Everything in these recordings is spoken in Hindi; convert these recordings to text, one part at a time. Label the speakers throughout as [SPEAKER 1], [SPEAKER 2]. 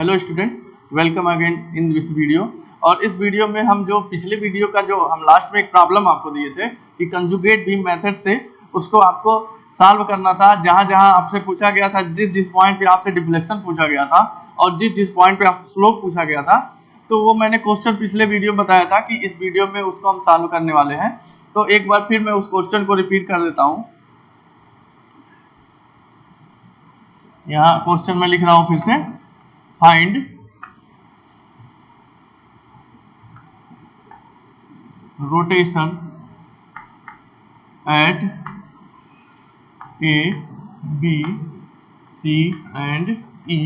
[SPEAKER 1] Hello student, welcome again in this video. और इस वीडियो में हम जो पिछले वीडियो का जो हम लास्ट में एक प्रॉब्लम आपको दिए थे कि कंजुगेट बीम मेथड से उसको आपको सॉल्व करना था। जहां जहां आपसे पूछा गया था, जिस जिस पॉइंट पे आपसे डिफ्लेक्शन पूछा गया था और जिस जिस पॉइंट पे आपसे स्लोप पूछा गया था, तो वो मैंने क्वेश्चन पिछले वीडियो में बताया था कि इस वीडियो में उसको हम सॉल्व करने वाले हैं। तो एक बार फिर मैं उस क्वेश्चन को रिपीट कर देता हूँ। यहाँ क्वेश्चन में लिख रहा हूँ फिर से, find rotation at A, B, C and E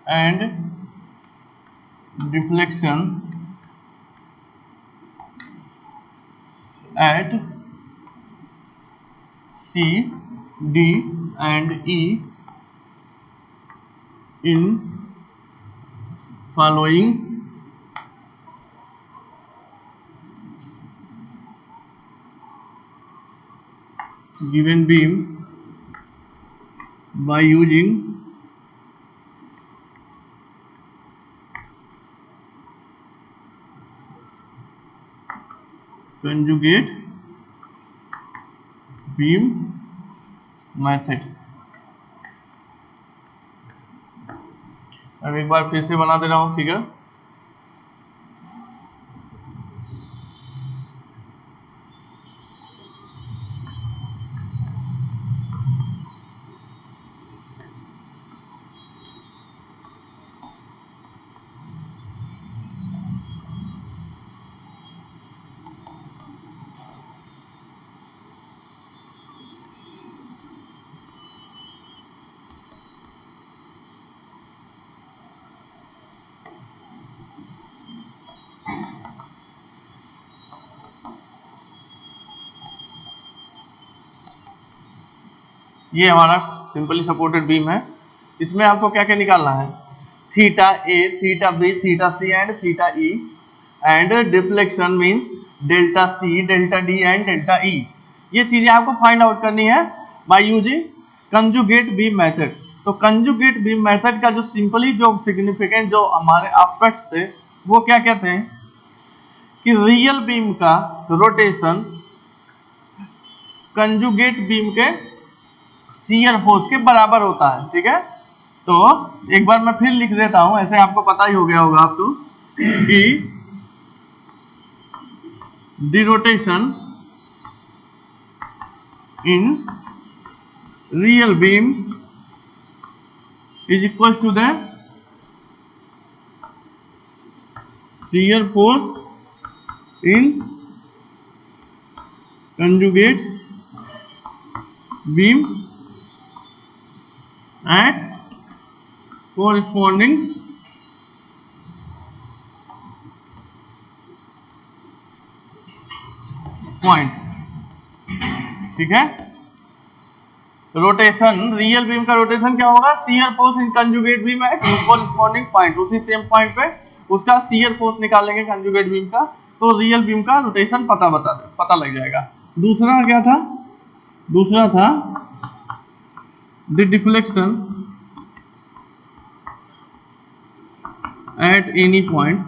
[SPEAKER 1] and deflection at C, D and E in following given beam by using conjugate beam method। अब एक बार फिर से बना दे रहा हूं फिगर। ये हमारा सिंपली सपोर्टेड बीम है। इसमें आपको क्या क्या निकालना है, theta A, theta B, theta C and theta E and deflection means delta C, delta D and delta E. ये चीजें आपको फाइंड आउट करनी है by using conjugate beam method. तो कंजुगेट बीम मेथड का जो सिंपली जो सिग्निफिकेंट जो हमारे एस्पेक्ट्स थे वो क्या कहते हैं कि रियल बीम का रोटेशन कंजुगेट बीम के शियर फोर्स के बराबर होता है। ठीक है, तो एक बार मैं फिर लिख देता हूं, ऐसे आपको पता ही हो गया होगा आपको कि the rotation in real beam is equal to the shear force in conjugate beam at corresponding point। ठीक है, रोटेशन रियल बीम का रोटेशन क्या होगा, shear force in conjugate beam at corresponding point. उसी सेम पॉइंट पे उसका शियर फोर्स निकालेंगे कंजुगेट बीम का, तो रियल बीम का रोटेशन पता लग जाएगा। दूसरा क्या था, दूसरा था the deflection at any point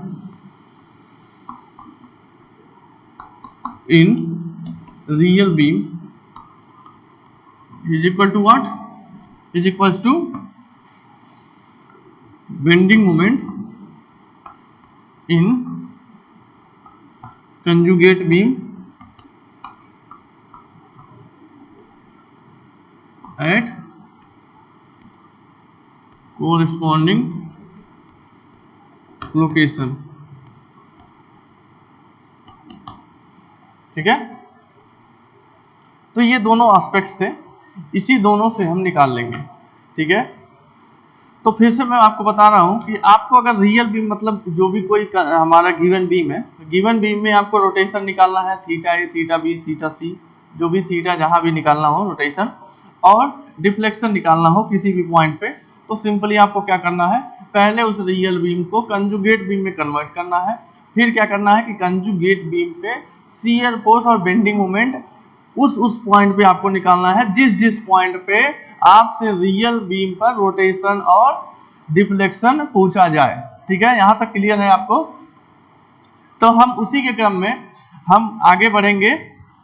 [SPEAKER 1] in real beam is equal to what, is equals to bending moment in conjugate beam at corresponding location. ठीक है, तो ये दोनों एस्पेक्ट्स थे, इसी दोनों से हम निकाल लेंगे। ठीक है, तो फिर से मैं आपको बता रहा हूं कि आपको अगर रियल बीम मतलब जो भी कोई हमारा गिवन बीम है, गिवन बीम में आपको रोटेशन निकालना है, theta A, theta B, theta सी, जो भी थीटा जहां भी निकालना हो रोटेशन, और डिफ्लेक्शन निकालना हो किसी भी पॉइंट पे, तो सिंपली आपको क्या करना है, पहले उस रियल बीम को कंजुगेट बीम में कन्वर्ट करना है। फिर क्या करना है कि कंजुगेट बीम पे शियर फोर्स और बेंडिंग मोमेंट उस पॉइंट पे आपको निकालना है जिस पॉइंट पे आपसे रियल बीम पर रोटेशन और डिफ्लेक्शन पूछा जाए। ठीक है, यहां तक क्लियर है आपको? तो हम उसी के क्रम में हम आगे बढ़ेंगे।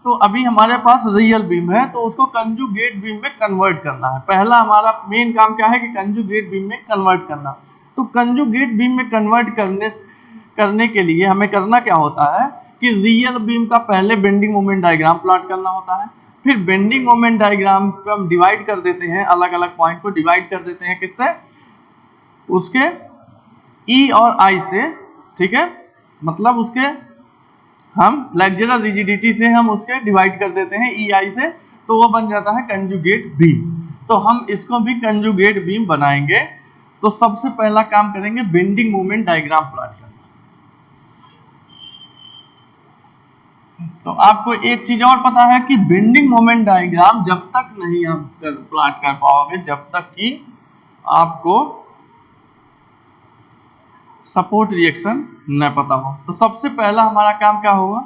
[SPEAKER 1] तो अभी हमारे पास रियल बीम है तो उसको कंजुगेट बीम में कन्वर्ट करना है। पहला हमारा मेन काम क्या है कि कंजुगेट बीम में कन्वर्ट करना। तो कंजुगेट बीम में कन्वर्ट करने के लिए हमें करना क्या होता है कि रियल बीम का पहले बेंडिंग मोमेंट डायग्राम प्लॉट करना होता है। फिर बेंडिंग मोमेंट डायग्राम को हम डिवाइड कर देते हैं, अलग अलग पॉइंट को डिवाइड कर देते हैं किससे? उसके ई और आई से। ठीक है, मतलब उसके हम फ्लेक्सुरल रिजिडिटी से हम उसके डिवाइड कर देते हैं ई आई से, तो वो बन जाता है कंजुगेट बीम। तो हम इसको भी कंजुगेट बीम बनाएंगे। तो सबसे पहला काम करेंगे बेंडिंग मोमेंट डायग्राम प्लॉट करना। तो आपको एक चीज और पता है कि बेंडिंग मोमेंट डायग्राम जब तक नहीं आप प्लॉट कर पाओगे जब तक कि आपको सपोर्ट रिएक्शन न पता हो। तो सबसे पहला हमारा काम क्या होगा?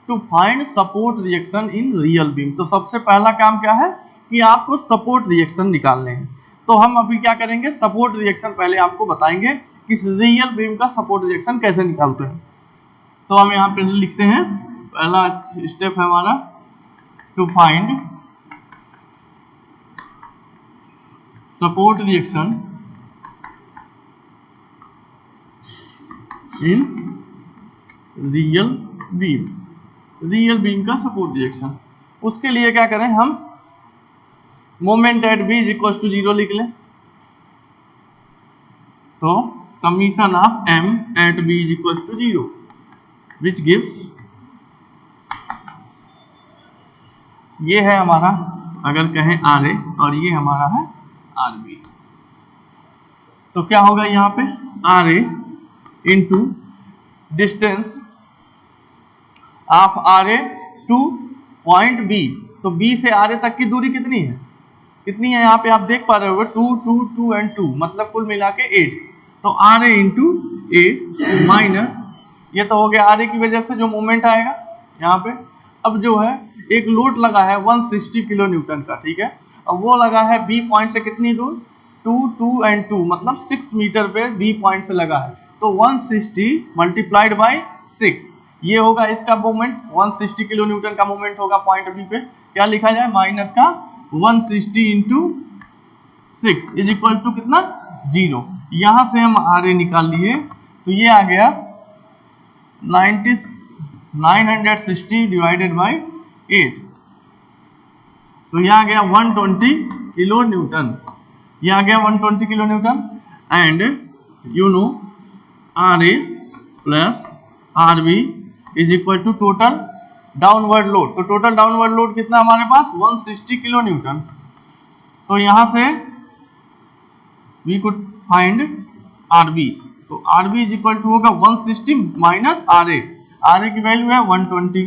[SPEAKER 1] To find support reaction in real beam. तो सबसे पहला काम क्या है कि आपको सपोर्ट रिएक्शन निकालने हैं। तो हम अभी क्या करेंगे, सपोर्ट रिएक्शन पहले आपको बताएंगे कि रियल बीम का सपोर्ट रिएक्शन कैसे निकालते हैं। तो हम यहाँ पे लिखते हैं, पहला स्टेप है हमारा to find support reaction in real beam. Real beam का सपोर्ट रिएक्शन, उसके लिए क्या करें हम moment at B is equal to 0 लिख लें। तो summation of M at B is equal to 0 which gives, ये है हमारा अगर कहें आर ए और ये हमारा है आर बी। तो क्या होगा यहाँ पे R A into distance of R A to point B. तो बी से आर ए तक की दूरी कितनी है? कितनी है यहाँ पे आप देख पा रहे होगे 2 2 2 एंड 2, मतलब कुल मिला के 8। तो आर ए इंटू 8 माइनस ये तो हो गया आर ए की वजह से जो मोमेंट आएगा यहाँ पे। अब जो है एक लोड लगा है 160 किलो न्यूटन का। ठीक है, अब वो लगा है बी पॉइंट से कितनी दूर? 2 2 एंड 2, मतलब 6 मीटर पे बी पॉइंट से लगा है। तो 160 मल्टीप्लाइड बाई 6, ये होगा इसका मोमेंट। 160 किलो न्यूटन का मोमेंट होगा पॉइंट बी पे। क्या लिखा जाए? माइनस का 160 इंटू 6 इज इक्वल टू कितना? 0। यहां से हम आर ए निकाल लिए तो ये आ गया 960 डिवाइडेड बाई 8। तो यह आ गया 120 किलो न्यूटन। यह आ गया 120 kilo newton. And you know R A plus R B is equal to total downward load. तो टोटल डाउनवर्ड लोड कितना हमारे पास? 160 किलो न्यूटन। तो यहां से we could find R B. तो R B is equal to होगा 160 minus R A. R A की वैल्यू है 120।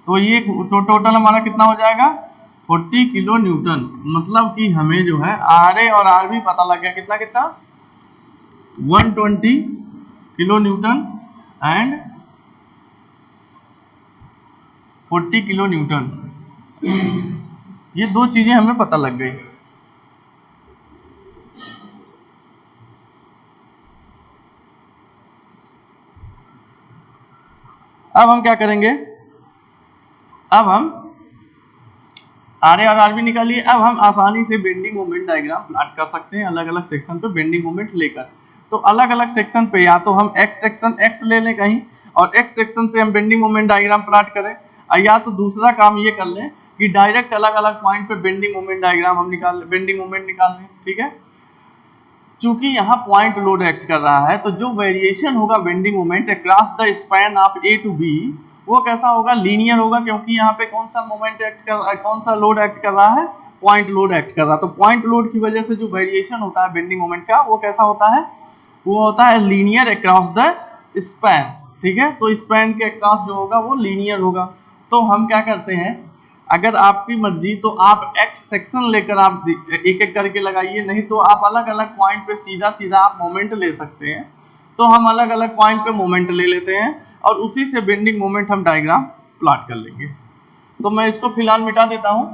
[SPEAKER 1] तो ये तो टोटल हमारा कितना हो जाएगा? 40 किलो न्यूटन। मतलब कि हमें जो है आर ए और आर बी पता लग गया कितना कितना? 120 kilo newton and 40 kilo Newton. ये दो चीजें हमें पता लग गई। अब हम क्या करेंगे? अब हम आर ए और आर बी निकालिए। अब हम आसानी से बेंडिंग मोमेंट डायग्राम प्लॉट कर सकते हैं अलग अलग सेक्शन पे बेंडिंग मोमेंट लेकर। तो अलग अलग सेक्शन पे या तो हम एक्स सेक्शन एक्स ले लें कहीं और एक्स सेक्शन से हम बेंडिंग मोमेंट डायग्राम प्लॉट करें, या तो दूसरा काम ये कर लें कि डायरेक्ट अलग अलग पॉइंट पे बेंडिंग मोमेंट डायग्राम हम बेंडिंग मोमेंट निकाल लें। ठीक है, चूंकि यहाँ पॉइंट लोड एक्ट कर रहा है तो जो वेरिएशन होगा bending moment across the span of A to B वो कैसा होगा? लीनियर होगा, क्योंकि यहाँ पे कौन सा मोमेंट एक्ट कर रहा है, कौन सा लोड एक्ट कर रहा है? पॉइंट लोड एक्ट कर रहा है। तो पॉइंट लोड की वजह से जो वेरिएशन होता है बेंडिंग मोमेंट का वो कैसा होता है? वो होता है लीनियर अक्रॉस द स्पैन। ठीक है, तो स्पैन के अक्रॉस जो होगा वो लीनियर होगा। तो हम क्या करते हैं, अगर आपकी मर्जी तो आप एक्स सेक्शन लेकर आप एक एक करके लगाइए, नहीं तो आप अलग अलग पॉइंट पे सीधा सीधा आप मोमेंट ले सकते हैं। तो हम अलग अलग पॉइंट पे मोमेंट ले लेते हैं और उसी से बेंडिंग मोमेंट हम डायग्राम प्लॉट कर लेंगे। तो मैं इसको फिलहाल मिटा देता हूं।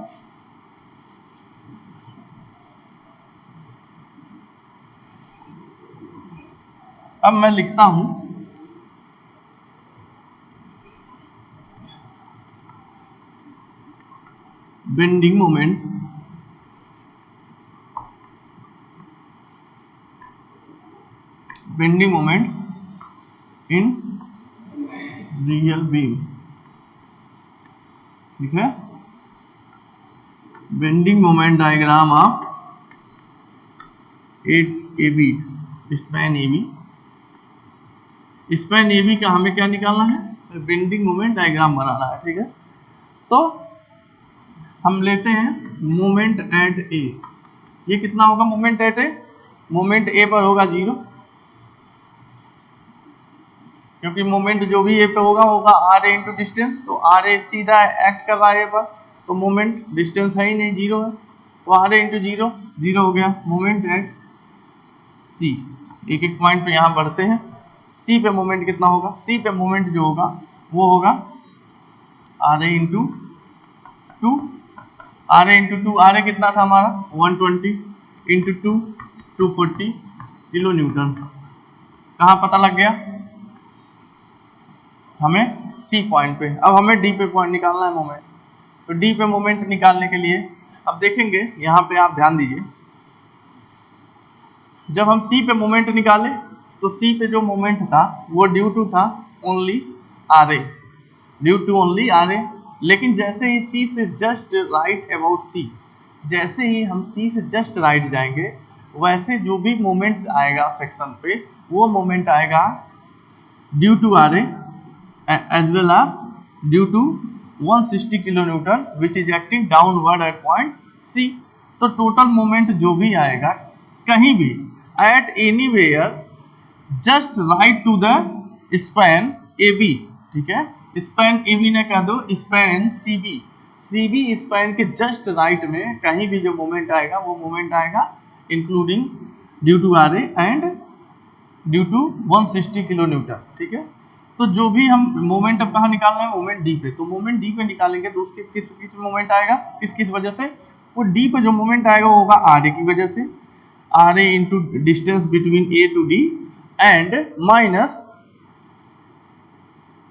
[SPEAKER 1] अब मैं लिखता हूं bending moment in real beam, ठीक है। Bending moment diagram of A B, span A B, span A B का हमें क्या निकालना है, बेंडिंग मोमेंट डायग्राम बनाना है, ठीक है। तो हम लेते हैं मोमेंट एट ए, ये कितना होगा मोमेंट एट ए, मोमेंट ए पर होगा 0, क्योंकि मोमेंट जो भी ए पे होगा आर ए इंटू डिस्टेंस, तो आर ए सीधा एक्ट कर रहा है ए पर, तो मोमेंट डिस्टेंस है ही नहीं, 0 है, तो आर ए इंटू 0, 0 हो गया। मोमेंट एट सी, एक एक पॉइंट पे यहाँ बढ़ते हैं। सी पे मोमेंट कितना होगा, सी पे मोमेंट जो होगा वो होगा R A into 2, R A into 2, R A कितना था हमारा 120 इंटू 2 240 किलो न्यूटन। कहाँ पता लग गया हमें, सी पॉइंट पे। अब हमें डी पे पॉइंट निकालना है मोमेंट, तो डी पे मोमेंट निकालने के लिए अब देखेंगे यहाँ पे, आप ध्यान दीजिए, जब हम सी पे मोमेंट निकाले तो सी पे जो मोमेंट था वो ड्यू टू था only R A, due to only R A. लेकिन जैसे ही सी से जस्ट राइट अबाउट सी, जैसे ही हम सी से जस्ट राइट जाएंगे, वैसे जो भी मोमेंट आएगा सेक्शन पे, वो मोमेंट आएगा due to R A as well as due to 160 kilonewton which is acting downward at point C। तो टोटल मोमेंट जो भी आएगा कहीं भी at anywhere just right to the span AB, ठीक है, स्पैन AB ने कह दो स्पैन CB, CB स्पैन के जस्ट राइट में कहीं भी जो मोमेंट आएगा वो मोमेंट आएगा including due to R A and due to 160 kilo newton, ठीक है। तो जो भी हम मोमेंट अब कहाँ निकालना है, मोमेंट डी पे, तो मोमेंट डी पे निकालेंगे तो उसके किस किस मोमेंट आएगा, किस किस वजह से, वो डी पे जो मोमेंट आएगा वो होगा आर ए की वजह से, R A into distance between A to D and minus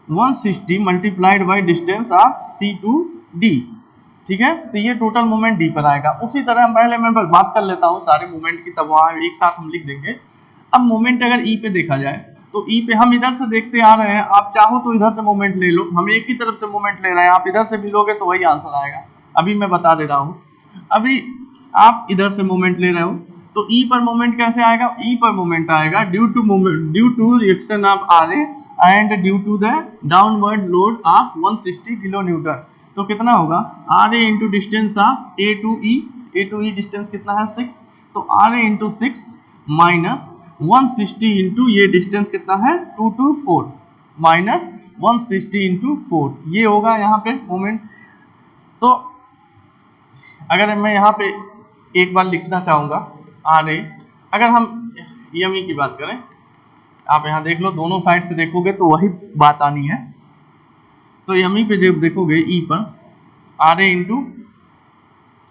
[SPEAKER 1] 160 multiplied by distance of C to D, ठीक है। तो ये टोटल मोमेंट डी पर आएगा। उसी तरह पहले मैं बात कर लेता हूँ सारे मोमेंट की, तब वहाँ एक साथ हम लिख देंगे। अब मोमेंट अगर ई पे देखा जाए तो ई पे हम इधर से देखते आ रहे हैं, आप चाहो तो इधर से मोमेंट ले लो, हम एक ही तरफ से मोमेंट ले रहे हैं, आप इधर से भी लोगे तो वही आंसर आएगा। अभी मैं बता दे रहा हूँ, अभी आप इधर से मोमेंट ले रहे हो तो ई पर मोमेंट कैसे आएगा, ई पर मोमेंट आएगा due to reaction of R A and due to the downward load of 160 kilo newton. तो कितना होगा R A into distance of A to E distance कितना है 6, तो R A into 6 minus 160 into ये डिस्टेंस कितना है 224 माइनस 160 इंटू 4, ये होगा यहाँ पे मोमेंट। तो अगर मैं यहाँ पे एक बार लिखना चाहूँगा आर ए, अगर हम एम ई की बात करें, आप यहाँ देख लो, दोनों साइड से देखोगे तो वही बात आनी है। तो एम ई पे जब देखोगे ई पर आर ए इंटू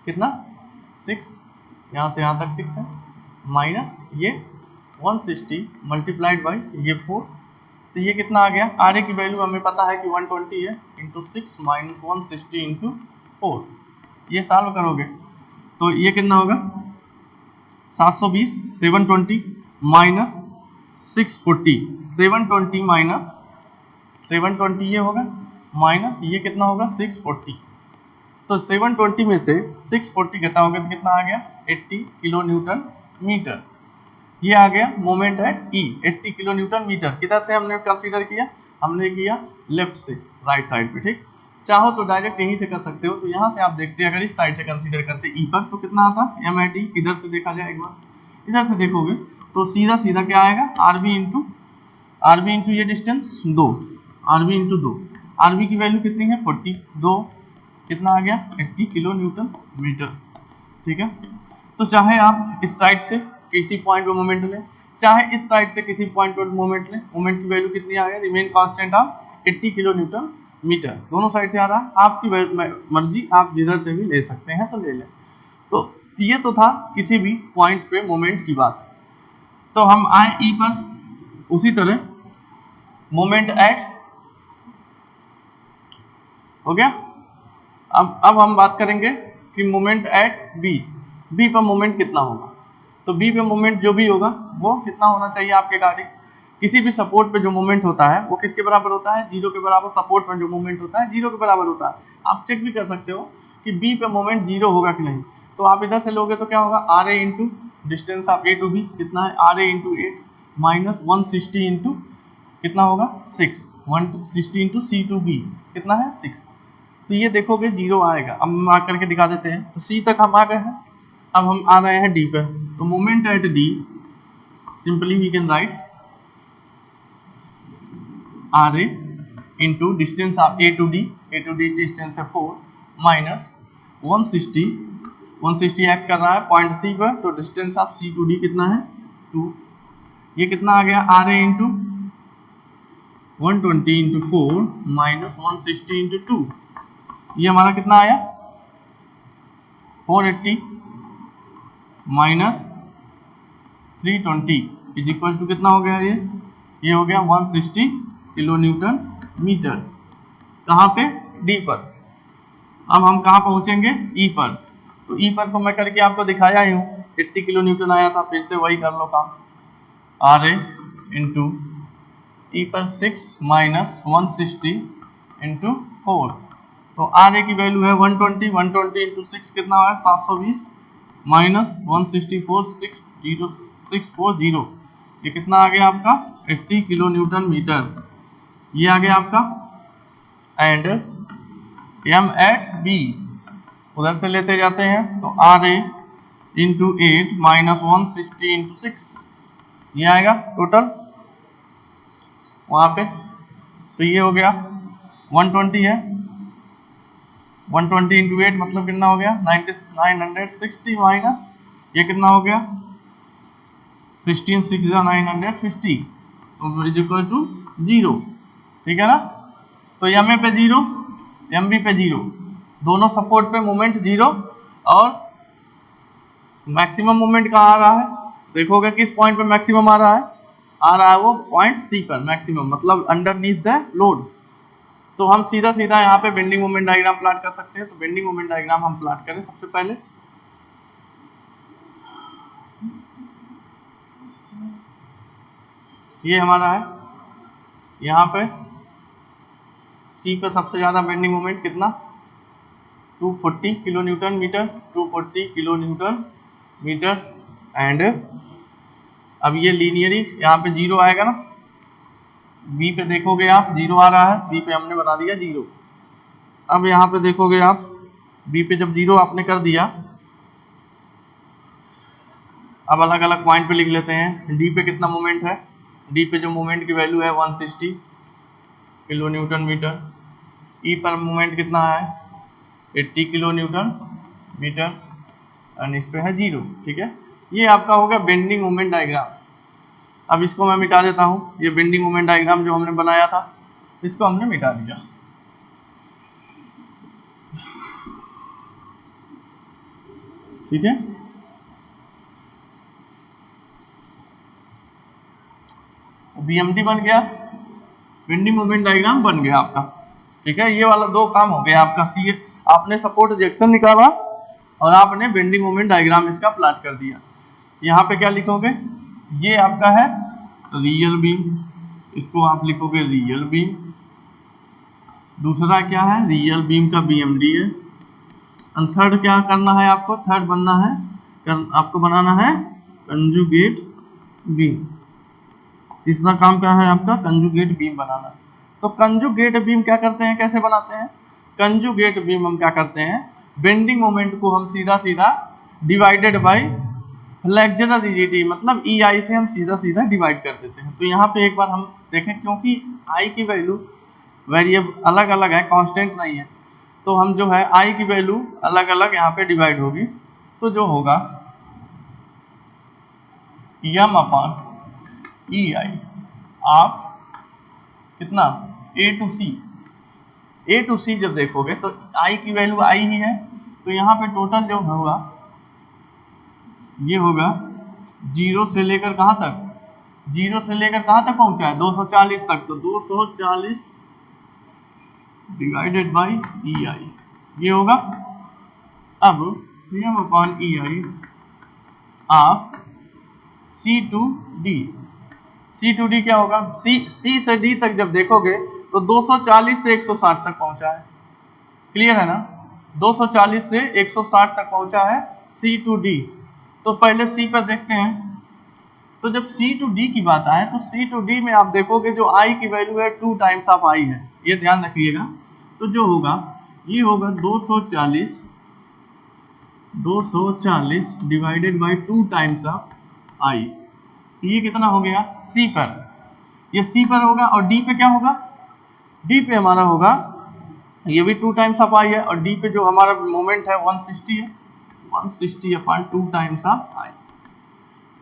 [SPEAKER 1] कितना 6, यहाँ से यहाँ तक 6 है, माइनस ये 160 मल्टीप्लाइड बाई ये 4, तो ये कितना आ गया, आर ए की वैल्यू हमें पता है कि 120 है, इंटू 6 माइनस 160 इंटू 4, ये सॉल्व करोगे तो ये कितना होगा 720, 720 माइनस 640, 720 माइनस 720 ये होगा, माइनस ये कितना होगा 640, तो 720 में से 640 घटाओगे तो कितना आ गया 80 किलो न्यूटन मीटर। ये आ गया moment at E 80 kilo newton metre. किधर से हमने कंसीडर किया, हमने किया लेफ्ट से राइट साइड पे, ठीक। चाहो तो डायरेक्ट यहीं से कर सकते हो, तो यहाँ से आप देखते हैं अगर इस साइड से कंसीडर करते ई पर तो कितना आता एम आई टी, इधर से देखा जाए एक बार, इधर से देखोगे तो सीधा सीधा क्या आएगा आर बी इंटू ये distance 2, R B into 2, R B की वैल्यू कितनी है 40, 2 कितना आ गया 80 किलो न्यूटन मीटर, ठीक है। तो चाहे आप इस साइड से किसी पॉइंट पे मोमेंट लें, चाहे इस साइड से किसी पॉइंट पर मोमेंट लें, मोमेंट की वैल्यू कितनी आ गई, remain constant of 80 kilo newton metre, दोनों साइड से आ रहा है, आपकी मर्जी, आप जिधर से भी ले सकते हैं तो ले लें। तो ये तो था किसी भी पॉइंट पे मोमेंट की बात। तो हम आए ई पर, उसी तरह मोमेंट एट, हो गया। अब हम बात करेंगे कि मोमेंट एट बी, बी पर मोमेंट कितना होगा। तो बी पे मोमेंट जो भी होगा वो कितना होना चाहिए आपके अकॉर्डिंग। किसी भी सपोर्ट पे जो मोमेंट होता है वो किसके बराबर होता है, जीरो के बराबर। सपोर्ट पर जो मोमेंट होता है जीरो के बराबर होता है। आप चेक भी कर सकते हो कि बी पे मोमेंट जीरो होगा कि नहीं। तो आप इधर से लोगे तो क्या होगा, R A into distance of A to B कितना है, R A into 8 minus 160 into कितना होगा 6, 160 इंटू सी टू बी कितना है 6। तो ये देखोगे जीरो आएगा। अब हम मार्क करके दिखा देते हैं। तो सी तक हम आ गए हैं, अब हम आ रहे हैं डी पे। तो moment at D, simply we can write R A into distance of A to D distance है 4 माइनस 160 एक्ट कर रहा है पॉइंट सी पर, तो distance of C to D कितना है 2। ये कितना आ गया, R A into 120 into 4 minus 160 into 2, ये हमारा कितना आया 480 माइनस 320 इज इक्वल टू कितना हो गया, ये हो गया 160 किलो न्यूटन मीटर। कहाँ पे, डी पर। अब हम कहाँ पहुंचेंगे, ई पर। तो ई पर तो मैं करके आपको दिखाया ही हूँ, 80 किलो न्यूटन आया था, फिर से वही कर लो काम। आर ए इंटू ई पर 6 माइनस 160 इंटू 4, तो आर ए की वैल्यू है 120 इंटू 6 कितना है 720 माइनस 164 640, ये कितना आ गया आपका 80 किलो न्यूटन मीटर, ये आ गया आपका। एंड एम एट बी उधर से लेते जाते हैं, तो R A into 8 minus 160 into 6, ये आएगा टोटल वहाँ पे। तो ये हो गया 120 है, 120 इंटू 8 मतलब कितना हो गया 960 माइनस ये कितना हो गया 16 6 960 इज इक्वल टू 0, ठीक है ना। तो एम ए पे 0, एम बी पे 0, दोनों सपोर्ट पे मोमेंट 0, और मैक्सिमम मोमेंट कहाँ आ रहा है, देखोगे किस पॉइंट पे मैक्सिमम आ रहा है वो पॉइंट सी पर मैक्सिमम, मतलब अंडरनीथ द लोड। तो हम सीधा यहाँ पे बेंडिंग मोमेंट डायग्राम प्लॉट कर सकते हैं। तो बेंडिंग मोमेंट डायग्राम हम प्लॉट करें सबसे पहले। ये हमारा है, यहाँ पे सी पर सबसे ज्यादा बेंडिंग मोमेंट कितना 240 kilo newton metre, 240 kilo newton metre. And अब ये लीनियरी यहाँ पे 0 आएगा ना, बी पे देखोगे आप 0 आ रहा है, बी पे हमने बना दिया 0। अब यहाँ पे देखोगे आप बी पे जब 0 आपने कर दिया, अब अलग अलग पॉइंट पे लिख लेते हैं। डी पे कितना मोमेंट है, डी पे जो मोमेंट की वैल्यू है 160 किलो न्यूटन मीटर। ई पर मोमेंट कितना है 80 किलो न्यूटन मीटर, और इस पे है 0, ठीक है। ये आपका होगा बेंडिंग मोमेंट डायग्राम। अब इसको मैं मिटा देता हूँ, ये बेंडिंग मोमेंट डायग्राम जो हमने बनाया था इसको हमने मिटा दिया। ठीक है, बीएमडी बन गया, बेंडिंग मोमेंट डायग्राम बन गया आपका। ठीक है, ये वाला 2 काम हो गया आपका। सी आपने सपोर्ट रिजेक्शन निकाला और आपने बेंडिंग मोमेंट डायग्राम इसका प्लॉट कर दिया। यहाँ पे क्या लिखोगे, ये आपका है रियल बीम, इसको आप लिखोगे रियल बीम। दूसरा क्या है, रियल बीम का बीएमडी है। और थर्ड क्या करना है आपको, थर्ड बनना है, आपको बनाना है कंजुगेट बीम। तीसरा काम क्या है आपका, कंजुगेट बीम बनाना। तो कंजुगेट बीम क्या करते हैं, कैसे बनाते हैं, कंजुगेट बीम हम क्या करते हैं, बेंडिंग मोमेंट को हम सीधा डिवाइडेड बाय फ्लेक्सुरल रिजिडिटी, मतलब EI से हम सीधा डिवाइड कर देते हैं। तो यहाँ पे एक बार हम देखें, क्योंकि I की वैल्यू वेरिएबल अलग अलग है, कांस्टेंट नहीं है, तो हम जो है I की वैल्यू अलग अलग यहाँ पे डिवाइड होगी। तो जो होगा m अपॉन EI ऑफ कितना A to C, A to C जब देखोगे तो आई की वैल्यू आई ही है, तो यहाँ पे टोटल जो होगा ये होगा 0 से लेकर कहाँ तक, 0 से लेकर कहाँ तक पहुंचा है 240 तक, तो 240 डिवाइडेड बाई ई आई ये होगा। अब m upon E I of C to D, C to D क्या होगा, सी से डी तक जब देखोगे तो 240 से 160 तक पहुंचा है, क्लियर है ना, 240 से 160 तक पहुंचा है सी टू डी। तो पहले सी पर देखते हैं, तो जब सी टू डी की बात आए तो सी टू डी में आप देखोगे जो आई की वैल्यू है 2 टाइम्स ऑफ आई है, ये ध्यान रखिएगा। तो जो होगा ये होगा 240 डिवाइडेड बाई 2 टाइम्स ऑफ आई, तो ये कितना हो गया सी पर, ये सी पर होगा। और डी पे क्या होगा, डी पे हमारा होगा ये भी 2 टाइम्स ऑफ आई है, और डी पे जो हमारा मोमेंट है 160 है, 160 अपॉन 2 टाइम्स ऑफ आई।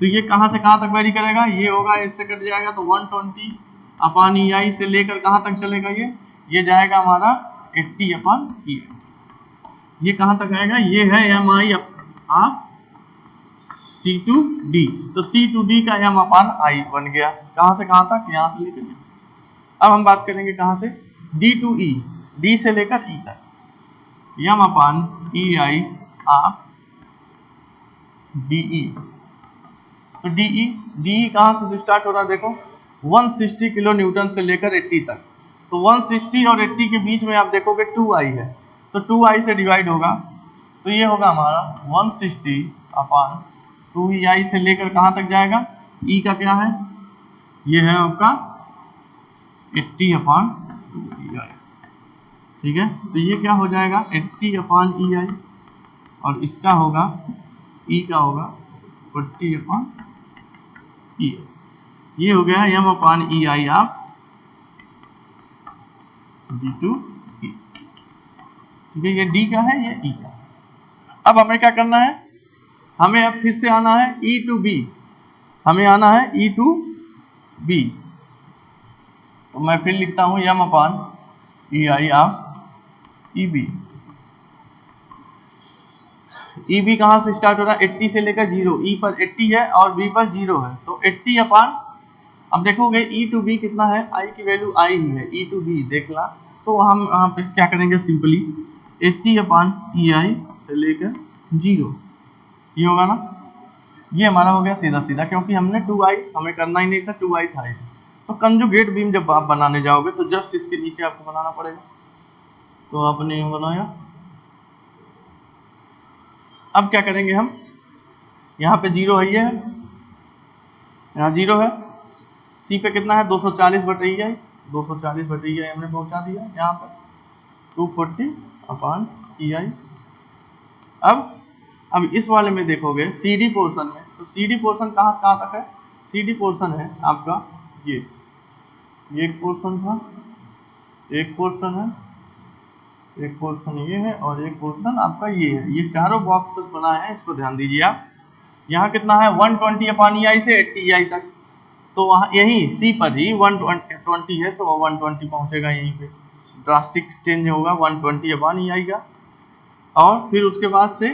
[SPEAKER 1] तो ये कहाँ से कहाँ तक वेरी करेगा, ये होगा इससे कट जाएगा तो 120 अपॉन ई आई से लेकर कहाँ तक चलेगा, ये जाएगा हमारा 80 अपॉन ई आई, ये कहाँ तक आएगा, ये है M I of C to D. तो सी टू डी का एम अपॉन आई बन गया, कहाँ से कहाँ तक, यहाँ से लेकर यहाँ। अब हम बात करेंगे कहाँ से, डी टू ई, डी से लेकर ई तक, M upon E I of D E. तो डी कहाँ से स्टार्ट हो रहा है, देखो 160 किलो न्यूटन से लेकर 80 तक, तो 160 और 80 के बीच में आप देखोगे 2i है, तो 2i से डिवाइड होगा, तो ये होगा हमारा 160 अपॉन 2ei से लेकर कहाँ तक जाएगा, e का क्या है, ये है आपका 80 अपॉन 2ei, ठीक है। तो ये क्या हो जाएगा 80 अपॉन ei, और इसका होगा e का होगा 40 अपॉन ei, ये हो गया m अपॉन ei आप d टू e, ठीक है, ये d का है, ये e का। अब हमें क्या करना है, हमें अब फिर से आना है e टू b, हमें आना है e टू b, तो मैं फिर लिखता हूं m upon ei of E B. E B कहाँ से स्टार्ट हो रहा है, 80 से लेकर 0, ई पर 80 है और बी पर 0 है, तो 80 अपॉन, अब देखोगे ई टू बी कितना है, आई की वैल्यू आई ही है, ई टू बी देखना, तो हम यहाँ पे क्या करेंगे, सिंपली 80 अपॉन ई आई से लेकर 0, ये होगा ना, ये हमारा हो गया सीधा सीधा, क्योंकि हमने 2i हमें करना ही नहीं था, 2i था ही। तो कंजुगेट बीम जब आप बनाने जाओगे तो जस्ट इसके नीचे आपको बनाना पड़ेगा, तो आपने ये बनाया। अब क्या करेंगे हम, यहाँ पे 0 है, ये है, यहाँ 0 है, सी पे कितना है 240 बटे ई आई, 240 बटे ई आई हमने पहुँचा दिया यहाँ पर 240 अपॉन ई आई। अब इस वाले में देखोगे सी डी पोर्शन में, तो सी डी पोर्शन कहाँ से कहाँ तक है, सी डी पोर्शन है आपका ये एक पोर्शन था, एक पोर्शन है, एक पोर्शन ये है, और एक पोर्शन आपका ये है, ये चारों बॉक्स बनाए हैं, इसको ध्यान दीजिए आप। यहाँ कितना है 120 अपॉन ई आई से 80 ई आई तक, तो वहाँ यही सी पर ही 120 है, तो 120 पहुँचेगा यहीं पे, ड्रास्टिक चेंज होगा 120 अपॉन ई आई का। और फिर उसके बाद से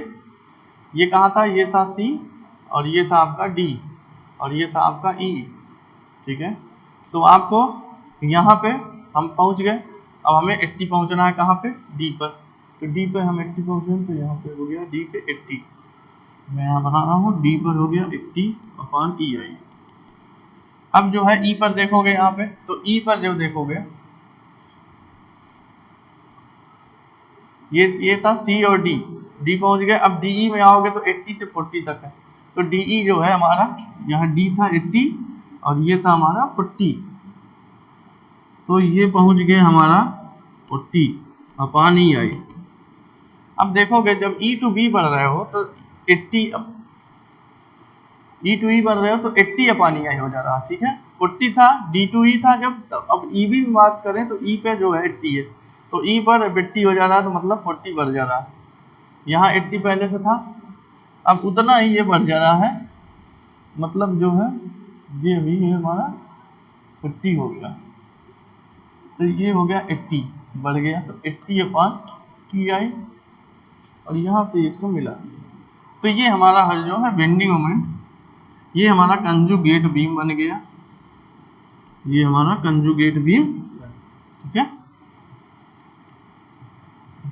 [SPEAKER 1] ये कहाँ था, ये था सी, और ये था आपका डी, और ये था आपका ई, ठीक है। तो आपको यहाँ पे हम पहुँच गए, अब हमें 80 पहुँचना है कहाँ पे, डी पर, तो डी पे हम 80 पहुँचे, तो यहाँ पे हो गया डी पे 80, मैं यहाँ बना रहा हूँ, डी पर हो गया 80 अपॉन ई आई। अब जो है ई पर देखोगे यहाँ पे, तो ई पर जो देखोगे ये था सी और डी, डी पहुँच गए। अब डी ई में आओगे तो 80 से 40 तक है, तो डी ई जो है हमारा, यहाँ डी था 80 और ये था हमारा 40, तो ये पहुँच गए हमारा 40 अपॉन ई आई। अब देखोगे जब ई टू बी बढ़ रहे हो तो 80, ई टू ई बढ़ रहे हो तो 80 अपॉन ई आई हो जा रहा, ठीक है। 40 था, डी टू ई था जब, अब ई बी में बात करें तो ई पे जो है 80 है, तो ई पर 80 हो जा रहा है, तो मतलब 40 बढ़ जा रहा है, यहाँ 80 पहले से था, अब उतना ही ये बढ़ जा रहा है, मतलब जो है ये भी है हमारा 40 हो गया, तो ये हो गया 80, बढ़ गया तो 80/pi और यहाँ से इसको मिला दिया। तो ये हमारा हल जो है बेंडिंग मोमेंट, ये हमारा कंजुगेट बीम बन गया, ये हमारा कंजुगेट बीम। ठीक है,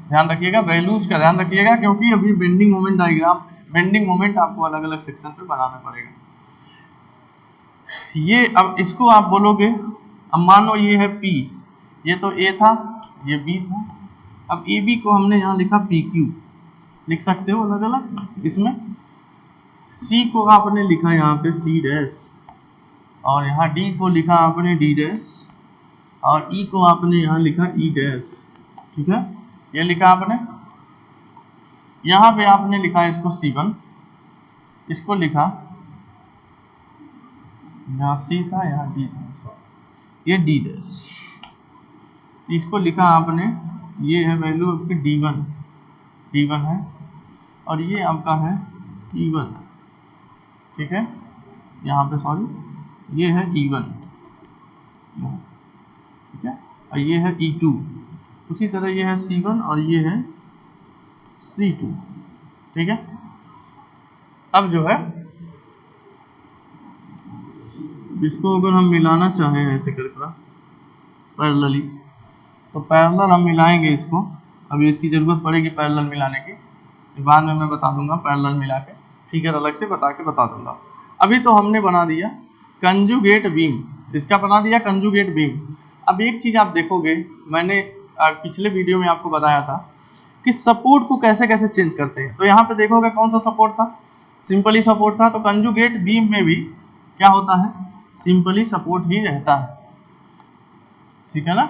[SPEAKER 1] ध्यान रखिएगा, वैल्यूज का ध्यान रखिएगा, क्योंकि अभी bending moment diagram, bending moment आपको अलग अलग सेक्शन पे बनाना पड़ेगा। ये अब इसको आप बोलोगे, अब मान लो ये है P, ये तो A था, ये B था, अब AB को हमने यहाँ लिखा PQ, लिख सकते हो अलग अलग। इसमें C को आपने लिखा यहाँ पे C डैश, और यहाँ D को लिखा आपने D डैश, और E को आपने यहाँ लिखा E डैश। ठीक है, ये लिखा आपने, यहाँ पे आपने लिखा इसको C1, इसको लिखा, यहाँ C था यहाँ D था, ये D डैश, इसको लिखा आपने, ये है वैल्यू आपकी D1 है, और ये आपका है E1। ठीक है, यहाँ पे सॉरी ये है E1, ठीक है, और ये है E2, उसी तरह ये है C1 और ये है C2। ठीक है, अब जो है इसको अगर हम मिलाना चाहें ऐसे करके पैरेलली, तो पैरेलल हम मिलाएंगे इसको, अभी इसकी ज़रूरत पड़ेगी पैरेलल मिलाने की, बाद में मैं बता दूंगा पैरेलल मिला के, फिगर अलग से बता दूंगा। अभी तो हमने बना दिया कंजुगेट बीम, इसका बना दिया कंजुगेट बीम। अब एक चीज़ आप देखोगे, मैंने पिछले वीडियो में आपको बताया था कि सपोर्ट को कैसे कैसे चेंज करते हैं। तो यहाँ पे देखोगे कौन सा सपोर्ट था, सिंपली सपोर्ट था। तो कंजुगेट बीम में भी क्या होता है, सिंपली सपोर्ट ही रहता है। ठीक है ना,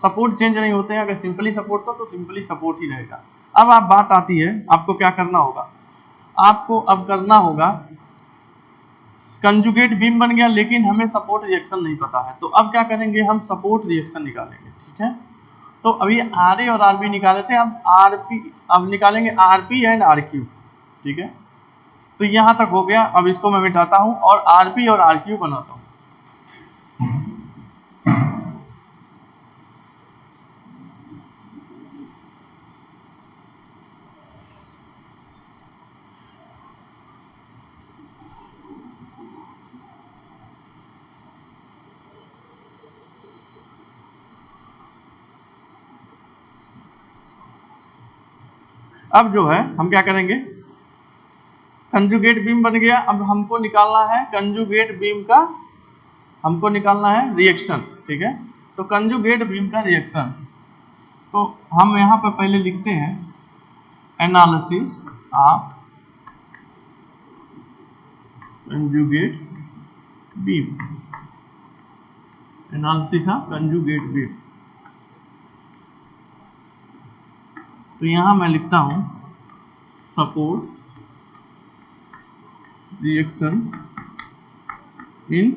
[SPEAKER 1] सपोर्ट चेंज नहीं होते हैं। अगर सिंपली सपोर्ट था तो सिंपली सपोर्ट ही रहेगा। अब आप बात आती है, आपको क्या करना होगा, आपको अब करना होगा, कंजुगेट बीम बन गया लेकिन हमें सपोर्ट रिएक्शन नहीं पता है, तो अब क्या करेंगे, हम सपोर्ट रिएक्शन निकालेंगे। ठीक है, तो अभी RA और RB निकाले थे, अब निकालेंगे RP एंड RQ। ठीक है, तो यहां तक हो गया। अब इसको मैं मिटाता हूं और RP और RQ बनाता हूं। अब जो है हम क्या करेंगे, कंजुगेट बीम बन गया। अब हमको निकालना है कंजुगेट बीम का, हमको निकालना है रिएक्शन। ठीक है, तो कंजुगेट बीम का रिएक्शन, तो हम यहाँ पर पहले लिखते हैं analysis of conjugate beam, analysis of conjugate beam. तो यहाँ मैं लिखता हूँ support reaction in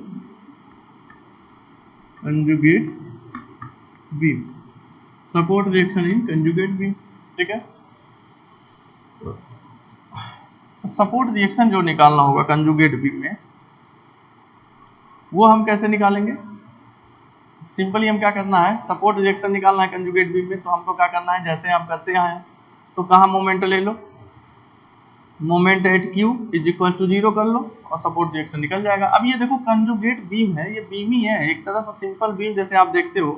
[SPEAKER 1] conjugate beam, support reaction in conjugate beam. ठीक है, तो सपोर्ट रिएक्शन जो निकालना होगा कंजुगेट बीम में, वो हम कैसे निकालेंगे, सिंपली हम क्या करना है, सपोर्ट रिएक्शन निकालना है कंजुगेट बीम में, तो हमको क्या करना है, जैसे आप करते हैं, तो कहाँ मोमेंट ले लो, moment at Q is equal to 0 कर लो और सपोर्ट रिएक्शन निकल जाएगा। अब ये देखो कंजुगेट बीम है, ये बीम ही है, एक तरह से सिंपल बीम जैसे आप देखते हो,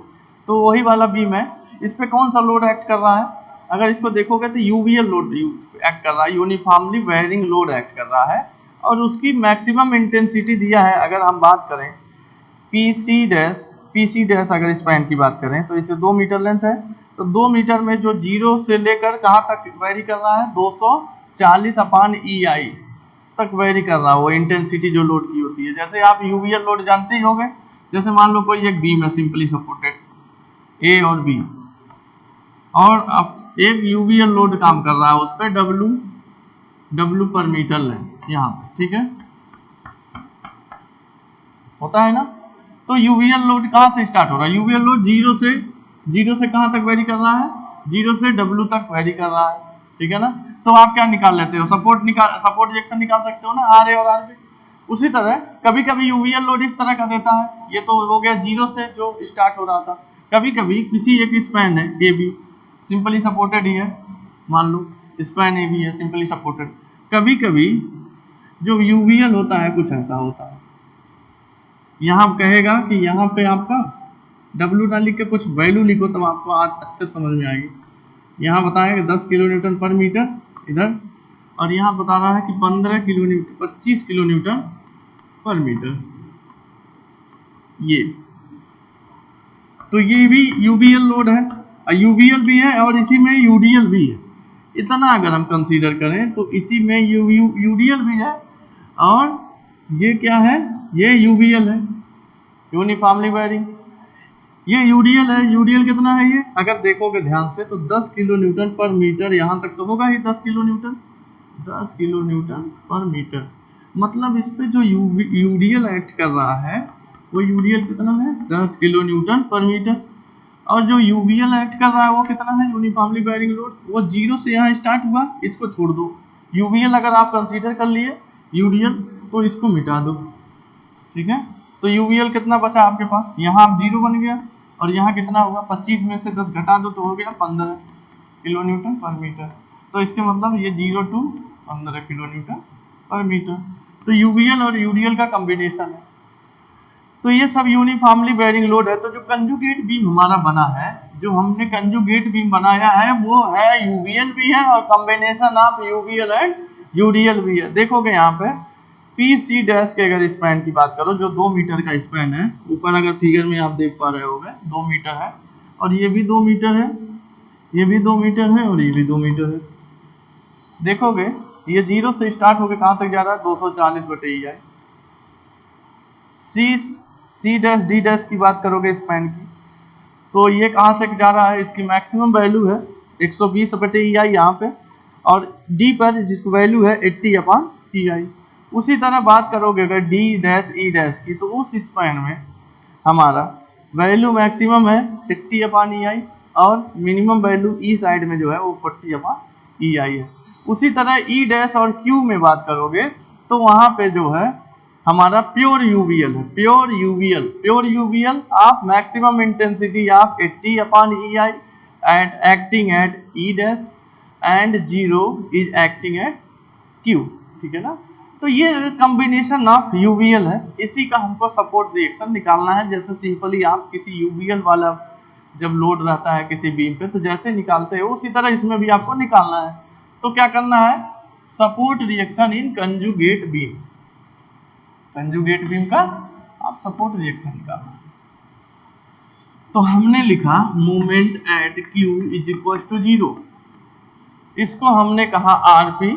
[SPEAKER 1] तो वही वाला बीम है। इस पे कौन सा लोड एक्ट कर रहा है, अगर इसको देखोगे तो यूवीएल लोड एक्ट कर रहा है, यूनिफॉर्मली वेयरिंग लोड एक्ट कर रहा है, और उसकी मैक्सिमम इंटेंसिटी दिया है। अगर हम बात करें पीसी डैश अगर इस पॉइंट की बात करें तो इसे 2 मीटर लेंथ है, तो 2 मीटर में जो 0 से लेकर कहाँ तक वेरी कर रहा है, 240/EI तक वेरी कर रहा है वो इंटेंसिटी जो लोड की होती है। जैसे आप यूवीएल लोड जानते ही होंगे, जैसे मान लो कोई एक बीम है सिंपली सपोर्टेड A और B, और अब एक यूवीएल लोड काम कर रहा है, उस पर W पर मीटर लेंथ यहाँ पे। ठीक है, होता है ना। तो यूवीएल लोड कहाँ से स्टार्ट हो रहा है, यूवीएल लोड 0 से कहाँ तक वेरी कर रहा है, 0 से W तक वेरी कर रहा है। ठीक है ना, तो आप क्या निकाल लेते हो, सपोर्ट रिएक्शन निकाल सकते हो ना, RA और RB। उसी तरह कभी कभी यूवीएल लोड इस तरह का देता है, ये तो हो गया 0 से जो स्टार्ट हो रहा था, कभी कभी किसी एक स्पैन है ए बी, सिंपली सपोर्टेड ही है, मान लो स्पैन ए बी है सिंपली सपोर्टेड, कभी कभी जो यूवीएल होता है कुछ ऐसा होता है, यहाँ कहेगा कि यहाँ पे आपका डब्ल्यू ना लिख के कुछ वैल्यू लिखो तब आपको आज अच्छे समझ में आएगी। यहाँ बताएगा 10 किलो न्यूटन पर मीटर इधर, और यहाँ बता रहा है कि 15 किलो न्यूटन 25 किलो न्यूटन पर मीटर, ये तो ये भी यूवीएल लोड है, यूवीएल भी है और इसी में यूडीएल भी है। इतना अगर हम कंसीडर करें तो इसी में यूडीएल भी है और ये क्या है, ये यूवीएल है, यूनिफॉर्मली वेयरिंग। ये यूडीएल है, यूडीएल कितना है ये अगर देखोगे ध्यान से तो 10 किलो न्यूटन पर मीटर, यहाँ तक तो होगा ही 10 किलो न्यूटन, 10 किलो न्यूटन पर मीटर। मतलब इस पे जो यूडीएल एक्ट कर रहा है वो यूडीएल कितना है 10 किलो न्यूटन पर मीटर, और जो यूवीएल एक्ट कर रहा है वो कितना है यूनिफॉर्मली बेयरिंग लोड, वो 0 से यहाँ स्टार्ट हुआ, इसको छोड़ दो। यूवीएल अगर आप कंसीडर कर लिए यूडीएल तो इसको मिटा दो, ठीक है। तो यूवीएल कितना बचा आपके पास, यहाँ 0 बन गया और यहाँ कितना हुआ 25 में से 10 घटा दो तो हो गया 15 किलो न्यूटन पर मीटर। तो इसके मतलब ये 0 to 15 किलो न्यूटन पर मीटर, तो यूवीएल और यूडीएल का कॉम्बिनेशन है। तो ये सब यूनिफॉर्मली बेयरिंग लोड है। तो जो कंजुगेट बीम हमारा बना है, जो हमने कंजुगेट बीम बनाया है वो है यूवीएल भी है और combination of UVL and UDL भी है। देखोगे यहाँ पे पी सी डैश के अगर स्पैन की बात करो, जो 2 मीटर का स्पैन है, ऊपर अगर फिगर में आप देख पा रहे होगे 2 मीटर है और ये भी 2 मीटर है, ये भी 2 मीटर है और ये भी 2 मीटर है। देखोगे ये 0 से स्टार्ट होकर कहाँ तक जा रहा है 240/EI। C dash D dash की बात करोगे स्पैन की तो ये कहाँ से जा रहा है, इसकी मैक्सिमम वैल्यू है 120/EI यहाँ पे, और डी पर जिसकी वैल्यू है 80/EI। उसी तरह बात करोगे अगर डी डैश ई डैश की तो उस स्पैन में हमारा वैल्यू मैक्सिमम है 80/EI और मिनिमम वैल्यू ई साइड में जो है वो 40/EI है। उसी तरह ई डैश और क्यू में बात करोगे तो वहां पे जो है हमारा प्योर यूवीएल है, pure UVL of maximum intensity of 80/EI and acting at E dash and 0 is acting at Q, ठीक है ना। तो ये कॉम्बिनेशन ऑफ यूवीएल है, इसी का हमको सपोर्ट रिएक्शन निकालना है। जैसे सिंपली आप किसी यूवीएल वाला जब लोड रहता है किसी बीम पे तो जैसे निकालते हो उसी तरह इसमें भी आपको निकालना है। तो क्या करना है, support reaction in conjugate beam, conjugate beam का आप सपोर्ट रिएक्शन निकालना है। तो हमने लिखा moment at Q is equal to 0, इसको हमने कहा आरपी,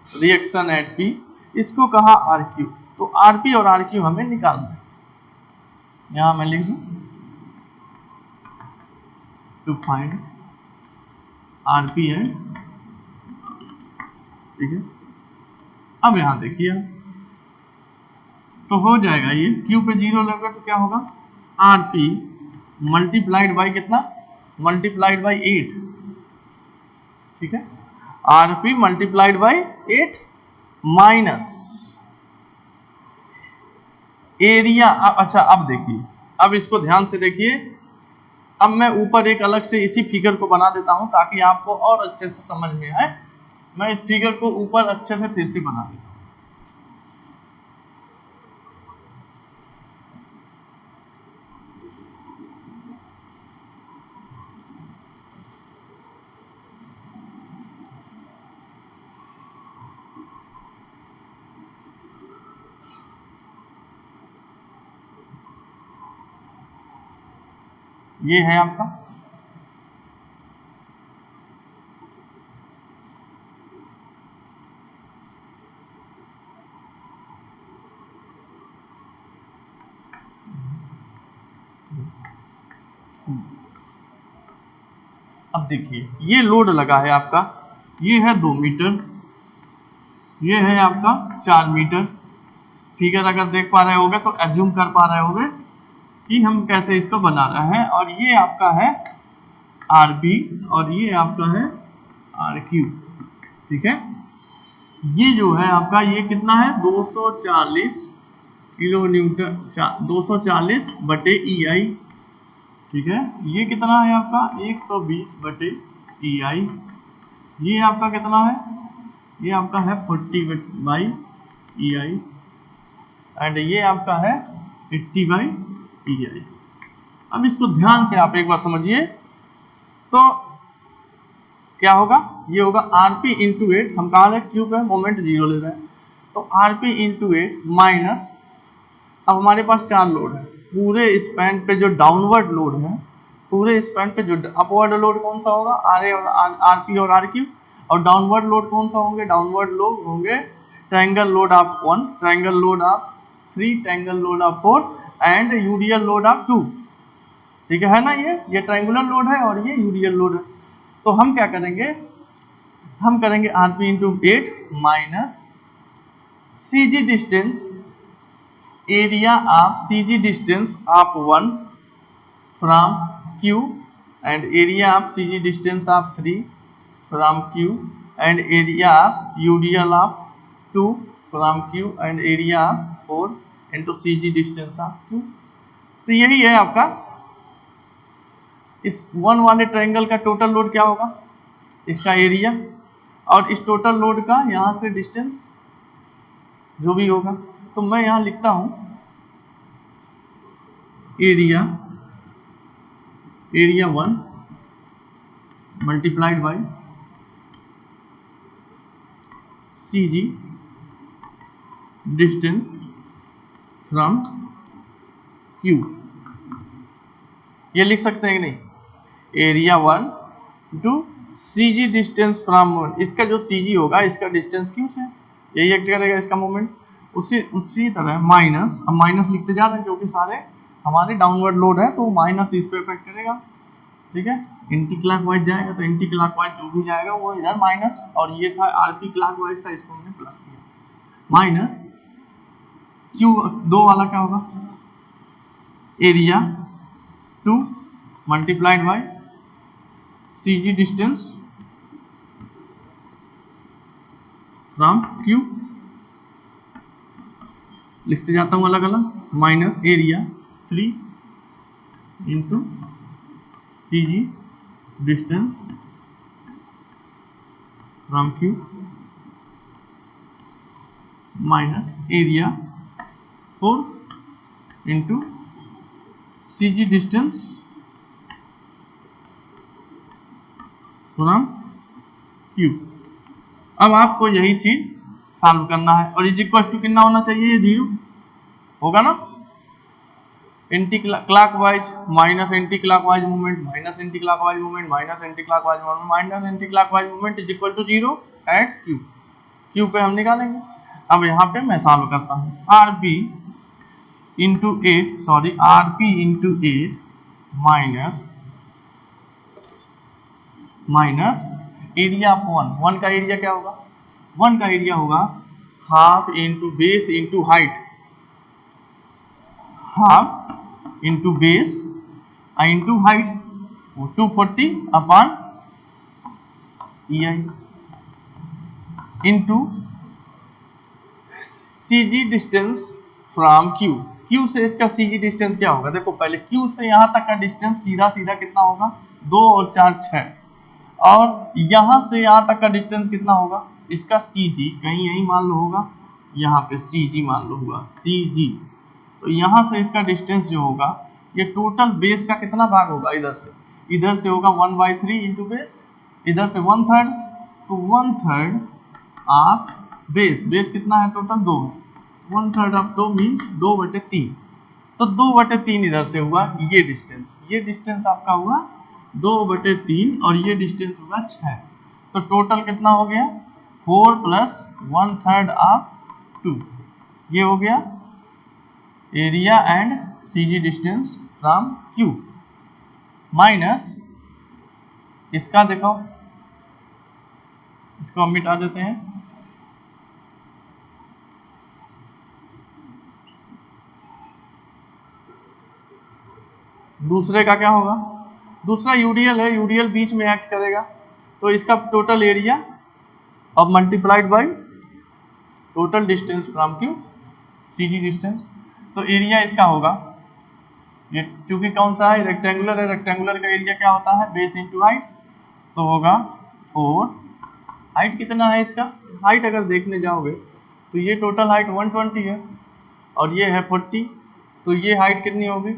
[SPEAKER 1] रिएक्शन एट पी, इसको कहा आरक्यू। तो आरपी और आरक्यू हमें निकालना है, यहां मैं लिख दूं टू फाइंड आरपी है, ठीक है। अब यहां देखिए तो हो जाएगा ये क्यू पे 0 लगेगा तो क्या होगा आरपी मल्टीप्लाइड बाई कितना, मल्टीप्लाइड बाई 8, ठीक है। RP multiplied by 8 minus area. अच्छा अब देखिए, अब इसको ध्यान से देखिए, अब मैं ऊपर एक अलग से इसी फिगर को बना देता हूं ताकि आपको और अच्छे से समझ में आए। मैं इस फिगर को ऊपर अच्छे से फिर से बना देता हूं। ये है आपका अब देखिए ये लोड लगा है आपका, ये है 2 मीटर, ये है आपका 4 मीटर। फिगर अगर देख पा रहे होगे तो एज्यूम कर पा रहे होगे कि हम कैसे इसको बना रहे हैं। और ये आपका है आरपी और ये आपका है आरक्यू, ठीक है। ये जो है आपका ये कितना है 240 किलो न्यूटन, 240/EI, ठीक है। ये कितना है आपका 120/EI। ये आपका कितना है, ये आपका है 40/EI एंड ये आपका है 80/EI। अब इसको ध्यान से आप एक बार समझिए तो क्या होगा, ये होगा RP इंटू 8, हम कहा क्यू पे मोमेंट 0 ले रहे हैं, तो RP इंटू 8 माइनस, अब हमारे पास 4 लोड है, पूरे स्पैन पे जो डाउनवर्ड लोड है, पूरे स्पैन पे जो अपवर्ड लोड कौन सा होगा, RA और RP और RQ, और डाउनवर्ड लोड कौन सा होंगे, डाउनवर्ड लोड होंगे triangle load of 1, triangle load of 3, triangle load of 4 and UDL load of 2। ठीक है ना, ये ट्रायंगुलर लोड है और ये यूडियल लोड है। तो हम क्या करेंगे, हम करेंगे RP into 8 minus CG distance, area of CG distance of 1 from Q and area of CG distance of 3 from Q and area of UDL of 2 from Q and area of 4 into CG distance of Q। तो यही है आपका इस 1 वाले ट्रायंगल का टोटल लोड क्या होगा, इसका एरिया, और इस टोटल लोड का यहाँ से डिस्टेंस जो भी होगा। तो मैं यहाँ लिखता हूँ area 1 multiplied by CG distance from Q। ये लिख सकते हैं कि नहीं, area 1 to CG distance from 1, इसका जो CG होगा इसका डिस्टेंस Q से, यही एक्ट करेगा इसका मोमेंट। उसी तरह माइनस, अब माइनस लिखते जा रहे हैं क्योंकि सारे हमारे डाउनवर्ड लोड है, तो माइनस इस पे इफेक्ट करेगा। ठीक है, एंटी क्लॉकवाइज जाएगा तो एंटी क्लॉकवाइज जो भी जाएगा वो इधर माइनस, और ये था RP क्लॉकवाइज था, इसको हमने प्लस किया, माइनस Q 2 वाला क्या होगा, area 2 multiplied by CG distance from Q, लिखते जाता हूँ अलग अलग, minus area 3 into CG distance from Q minus area 4 into CG distance from Q। अब आपको यही चीज सॉल्व करना है, और इज इक्वल टू कितना होना चाहिए, ये 0 होगा ना, anti clockwise minus anti clockwise movement, minus anti clockwise movement, minus anti clockwise movement, minus anti clockwise movement is equal to 0 at Q पे हम निकालेंगे। अब यहाँ पे मैं सॉल्व करता हूँ, RP into 8 minus area of 1 का एरिया क्या होगा, 1 का एरिया होगा half into base into height, half into base into height, 240/EI into CG distance from Q से इसका CG डिस्टेंस क्या होगा, देखो पहले Q से यहाँ तक का डिस्टेंस सीधा सीधा कितना होगा, 2 और 4 6, और यहाँ से यहाँ तक का डिस्टेंस कितना होगा, इसका CG कहीं यही मान लो होगा, यहाँ पे CG मान लो होगा CG, तो यहाँ से इसका डिस्टेंस जो होगा, ये टोटल बेस का कितना भाग होगा, इधर से होगा 1/3 इंटू बेस, इधर से 1/3, तो 1/3 ऑफ बेस कितना है टोटल 2, 1/3 ऑफ 2 मीन्स 2/3, तो 2/3 इधर से हुआ, ये डिस्टेंस आपका हुआ 2/3 और ये डिस्टेंस होगा 6, तो टोटल कितना हो गया 4 + 1/3 ऑफ 2, ये हो गया area and CG distance from Q, minus इसका देखो, इसको हम मिटा देते हैं, दूसरे का क्या होगा, दूसरा यूडीएल है, यूडीएल बीच में एक्ट करेगा, तो इसका टोटल एरिया अब multiplied by total distance from Q CG distance, तो एरिया इसका होगा ये क्योंकि कौन सा है, रेक्टेंगुलर है, रेक्टेंगुलर का एरिया क्या होता है, बेस इंटू हाइट, तो होगा 4। हाइट कितना है इसका, हाइट अगर देखने जाओगे तो ये टोटल हाइट 120 है और ये है 40, तो ये हाइट कितनी होगी,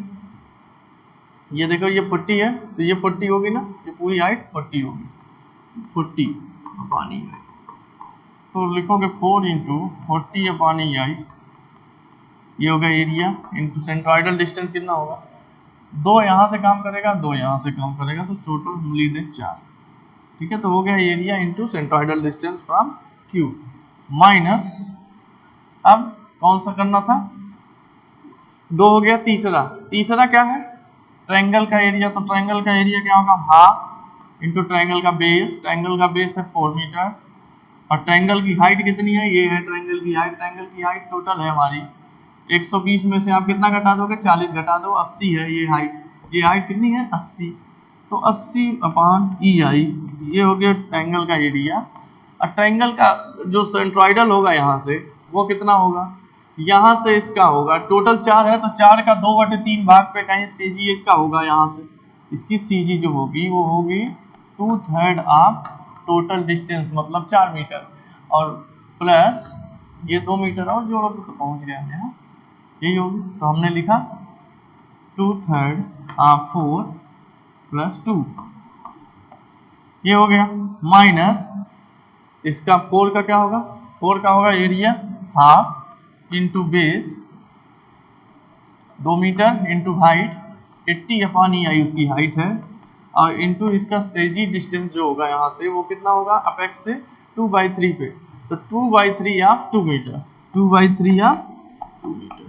[SPEAKER 1] ये देखो ये 40 है तो ये 40 होगी ना, ये पूरी हाइट 40 होगी, 40 पानी है, तो लिखोगे 4 इंटू 40 पानी आई, ये होगा एरिया इंटू सेंट्रोइडल डिस्टेंस कितना होगा, 2 यहाँ से काम करेगा, 2 यहाँ से काम करेगा, तो टोटल हम लिख दें 4। ठीक है, तो हो गया area into centroidal distance from Q minus, अब कौन सा करना था, 2 हो गया, तीसरा क्या है, ट्रायंगल का एरिया, तो ट्रायंगल का एरिया क्या होगा, हाफ इंटू ट्रायंगल का बेस है 4 मीटर, और ट्रायंगल की हाइट कितनी है, ये है ट्रायंगल की हाइट टोटल है हमारी 120 में से आप कितना घटा दोगे, 40 घटा दो, 80 है ये हाइट कितनी है, 80, तो 80 अपान ई आई, ये हो गया ट्रायंगल का एरिया। और ट्रायंगल का जो सेंट्रोइडल होगा यहाँ से वो कितना होगा, यहाँ से इसका होगा, टोटल 4 है तो 4 का 2/3 भाग पे कहीं सीजी इसका होगा, यहाँ से इसकी सीजी जो होगी वो होगी 2/3 ऑफ टोटल डिस्टेंस, मतलब 4 मीटर, और प्लस ये 2 मीटर और जोड़ो तो पहुंच गया यहाँ, यही होगी, तो हमने लिखा 2/3 ऑफ 4 प्लस 2, ये हो गया, माइनस इसका 4 का क्या होगा, 4 का होगा area half into base 2 metre into height 80 upon E I उसकी हाइट है, और इंटू इसका सेजी डिस्टेंस जो होगा यहाँ से वो कितना होगा, अपेक्स से 2/3 पे, तो 2/3 of 2 metre, 2/3 of 2 metre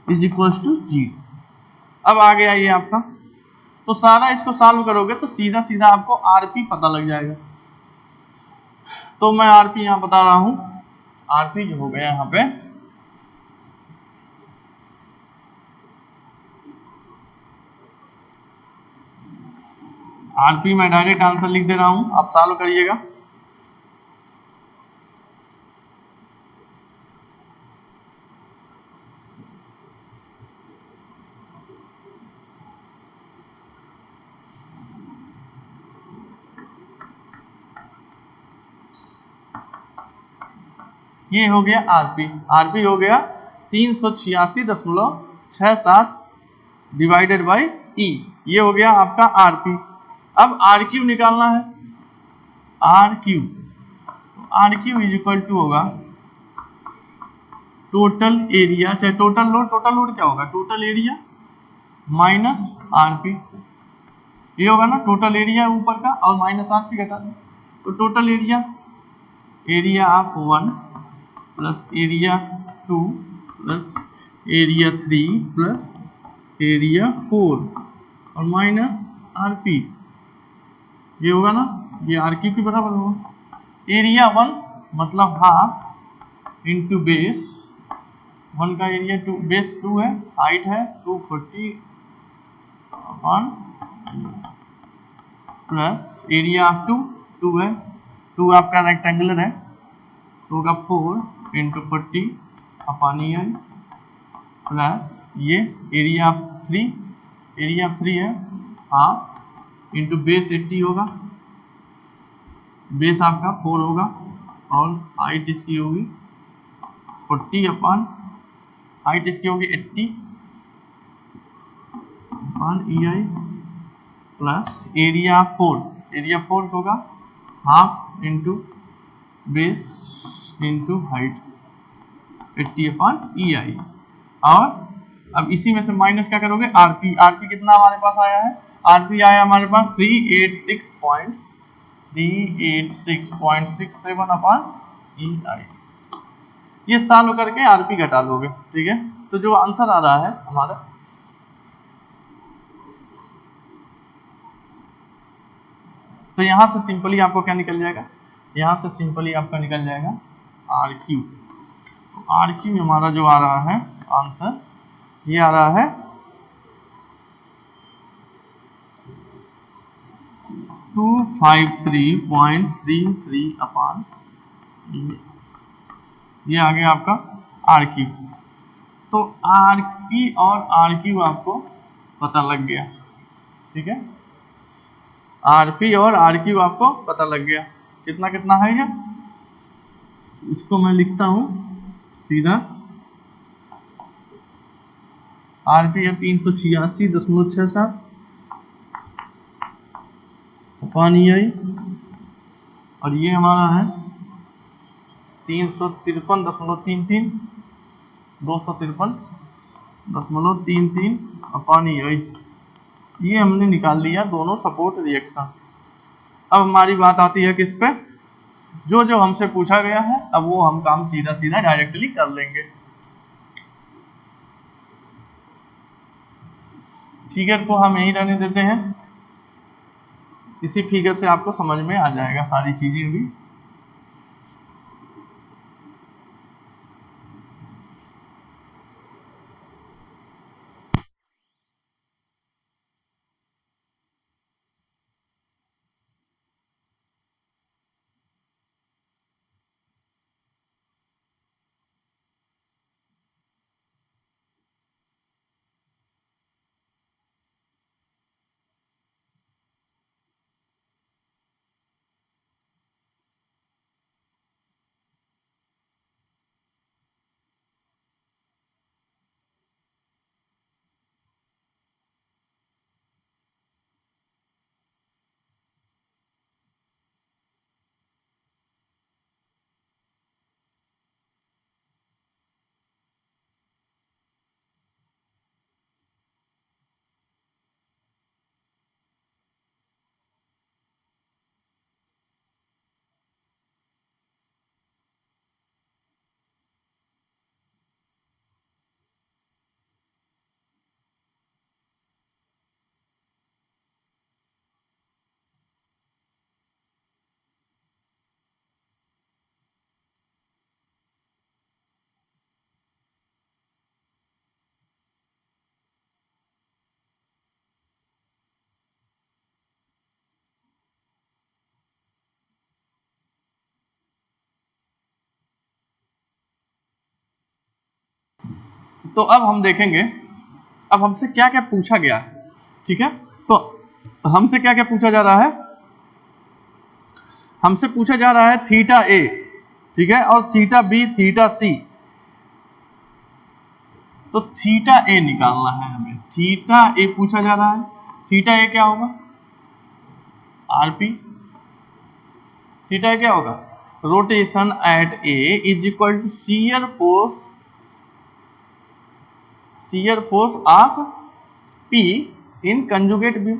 [SPEAKER 1] is equal to 0। अब आ गया ये आपका, तो सारा इसको सॉल्व करोगे तो सीधा सीधा आपको आरपी पता लग जाएगा, तो मैं आरपी यहाँ बता रहा हूँ, आरपी जो हो गया यहाँ पे, आरपी मैं डायरेक्ट आंसर लिख दे रहा हूँ, आप सॉल्व करिएगा। ये हो गया आरपी हो गया 386.67 डिवाइडेड बाई ई, ये हो गया आपका आरपी। अब आरक्यू निकालना है, आरक्यू, तो आरक्यू इज इक्वल टू होगा टोटल एरिया, चाहे टोटल लोड क्या होगा, टोटल एरिया माइनस आरपी, ये होगा ना, टोटल एरिया ऊपर का और माइनस आरपी घटा दो, तो total area of 1 plus area 2 plus area 3 plus area 4 और माइनस आरपी, ये होगा ना, ये आरक्यू के बराबर होगा, एरिया 1 मतलब हाफ इंटू बेस 1 का एरिया 2, बेस 2 है, हाइट है 240 अपॉन प्लस एरिया ऑफ 2 है, 2 आपका रेक्टेंगुलर है, तो होगा 4 into 40 upon E I plus ये एरिया ऑफ 3 है हाफ इंटू बेस 80 होगा, बेस आपका 4 होगा और हाइट इसकी होगी 40 अपॉन हाइट इसकी होगी 80 upon E I plus area 4 होगा half into base into height 80 upon E I, और अब इसी में से माइनस क्या करोगे, आरपी कितना हमारे पास आया है, आरपी आया हमारे पास 386.67 अपॉन ई आई, ये सॉल्व करके आरपी घटा लोगे, ठीक है, तो जो आंसर आ रहा है हमारा, तो यहां से सिंपली आपको क्या निकल जाएगा, यहां से सिंपली आपका निकल जाएगा आर क्यू, आर क्यू हमारा जो आ रहा है आंसर, ये आ रहा है 253.33 अपॉन, ये आ गया आपका आर क्यू। तो आर पी और आर क्यू आपको पता लग गया। ठीक है, आरपी और आरक्यू आपको पता लग गया कितना कितना है ये। इसको मैं लिखता हूं सीधा, आरपी है 386.67 अपॉन EI, और ये हमारा है 353.33 253.33 अपॉन EI। ये हमने निकाल लिया दोनों सपोर्ट रिएक्शन। अब हमारी बात आती है किस पे, जो जो हमसे पूछा गया है अब वो हम काम सीधा सीधा डायरेक्टली कर लेंगे। फिगर को हम यही रहने देते हैं, इसी फिगर से आपको समझ में आ जाएगा सारी चीजें भी। तो अब हम देखेंगे अब हमसे क्या क्या पूछा गया है। ठीक है, तो हमसे क्या क्या पूछा जा रहा है, हमसे पूछा जा रहा है थीटा ए, ठीक है, और थीटा बी थीटा सी। तो थीटा ए निकालना है हमें, थीटा ए पूछा जा रहा है। थीटा ए क्या होगा, आरपी। थीटा ए क्या होगा, rotation at A is equal to shear force of P in conjugate beam.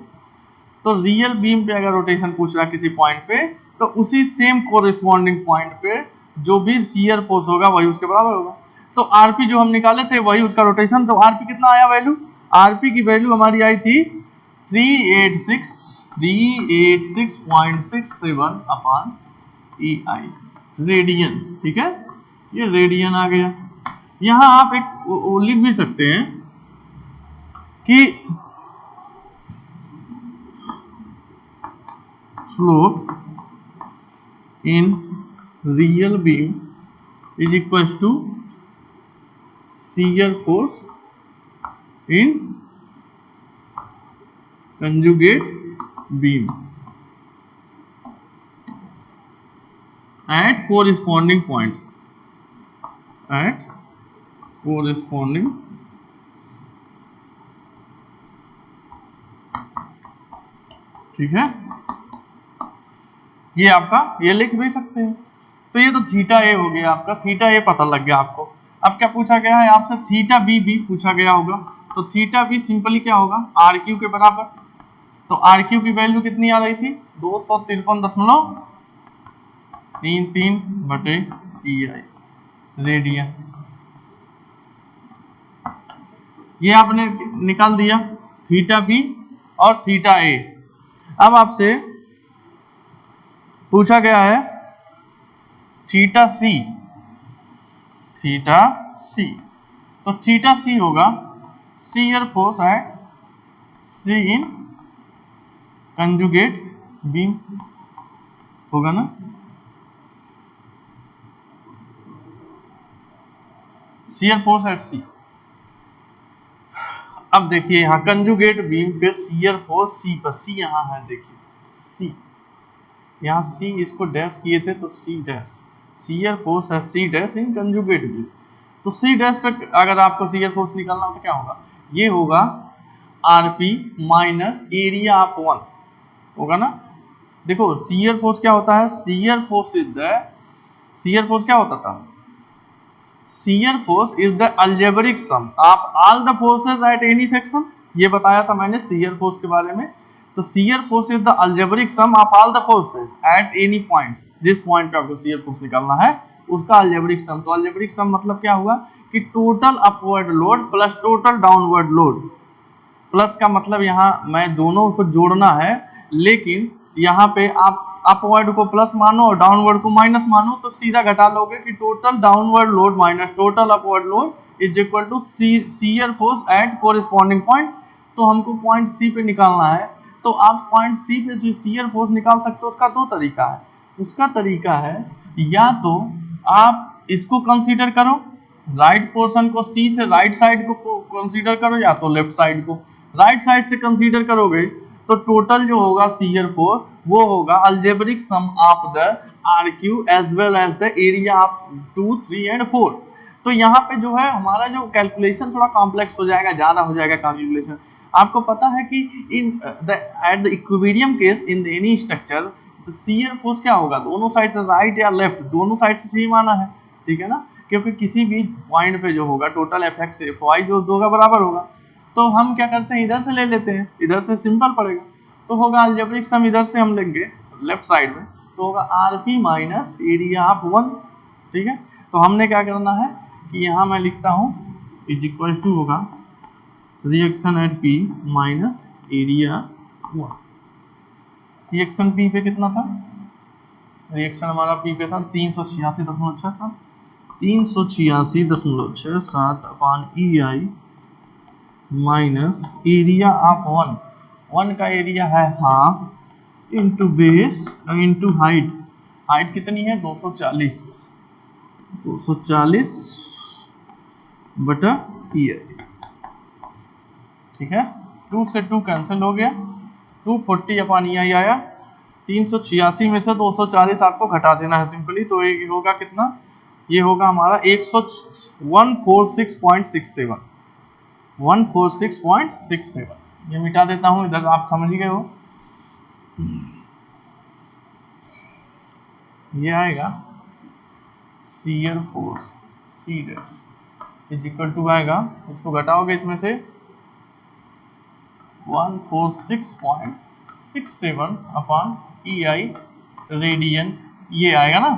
[SPEAKER 1] तो रियल बीम पे अगर रोटेशन पूछ रहा है किसी पॉइंट पे, तो उसी सेम कोरिस्पॉन्डिंग पॉइंट पे जो भी शियर फोर्स होगा वही उसके बराबर होगा। तो आरपी जो हम निकाले थे वही उसका रोटेशन। तो आरपी कितना आया वैल्यू, आरपी की वैल्यू हमारी आई थी 386.67 अपॉन EI रेडियन। ठीक है, ये रेडियन आ गया। यहां आप एक लिख भी सकते हैं कि slope in real beam is equals to shear force in conjugate beam at corresponding point, at corresponding ठीक है, ये आपका ये लिख भी सकते हैं। तो ये तो थीटा ए हो गया आपका, थीटा ए पता लग गया आपको। अब क्या पूछा गया है आपसे, थीटा बी भी पूछा गया होगा। तो थीटा बी सिंपली क्या होगा, आर क्यू के बराबर। तो आर क्यू की वैल्यू कितनी आ रही थी, 253.33 बटे EI रेडियन। ये आपने निकाल दिया थीटा बी और थीटा ए। अब आपसे पूछा गया है थीटा सी, थीटा सी। तो थीटा सी होगा shear force at C in conjugate beam होगा ना, शियर फोर्स एट सी। अब देखिए यहाँ कंजुगेट बीम पे शियर फोर्स सी पर, सी यहाँ है, देखिए सी, यहाँ सी इसको डैश किए थे तो सी डैश, शियर फोर्स है C dash in conjugate beam. तो सी डैश पे अगर आपको शियर फोर्स निकालना हो तो क्या होगा, ये होगा RP minus area of one, होगा ना। देखो शियर फोर्स क्या होता है, shear force is the, shear force क्या होता था, shear force is the algebraic sum of all the forces at any section, ये बताया था मैंने शियर फोर्स के बारे में। तो shear force is the algebraic sum of all the forces at any point, जिस पॉइंट पे आपको शियर फोर्स निकालना है उसका अलजेब्रिक सम। तो अलजेब्रिक सम मतलब क्या हुआ कि total upward load plus total downward load, plus का मतलब यहाँ मैं दोनों को जोड़ना है, लेकिन यहाँ पे आप अपवर्ड को प्लस मानो और डाउनवर्ड को माइनस मानो, तो सीधा घटा लोगे कि total downward load minus total upward load is equal to shear force at corresponding point. तो हमको पॉइंट सी पे निकालना है, तो आप पॉइंट सी पे जो शियर फोर्स निकाल सकते हो उसका दो तरीका है। उसका तरीका है या तो आप इसको कंसीडर करो, राइट पोर्शन को, सी से राइट साइड को कंसीडर करो, या तो लेफ्ट साइड को। राइट साइड से कंसीडर करोगे तो टोटल जो होगा शियर फोर्स वो होगा algebraic sum of the R Q as well as the area of 2, 3 and 4। तो यहाँ पे जो है हमारा जो कैलकुलेशन थोड़ा कॉम्प्लेक्स हो जाएगा, ज्यादा हो जाएगा कैलकुलेशन। आपको पता है कि in the at the equilibrium case in the any structure shear force क्या होगा, दोनों साइड से राइट या लेफ्ट दोनों साइड से सेम आना है, ठीक है ना, क्योंकि किसी भी पॉइंट पे जो होगा total F X F Y जो दो का बराबर होगा। तो हम क्या करते हैं इधर से ले लेते हैं, इधर से सिंपल पड़ेगा, तो होगा अलजेब्रिक सम इधर से हम लेंगे लेफ्ट साइड में, तो होगा RP minus area of one, ठीक है। तो हमने क्या करना है कि यहाँ मैं लिखता हूँ इज इक्वल टू होगा reaction at P minus area one. Reaction P पे कितना था, रिएक्शन हमारा पी पे था 386.67, 386.67 upon E I minus area of one, one का एरिया है half into base into height, height कितनी है 240, 240 बटा ई आई, ठीक है। 2 से 2 कैंसिल हो गया, 240 अपान ई आई आया, 386 में से 240 आपको घटा देना है सिंपली, तो ये होगा कितना, ये होगा हमारा 146.67, 146.67। ये मिटा देता हूं, इधर आप समझ गए हो, ये आएगा shear force C dash is equal to आएगा, इसको घटाओगे इसमें से 146.67 अपान ई आई रेडियन, ये आएगा ना।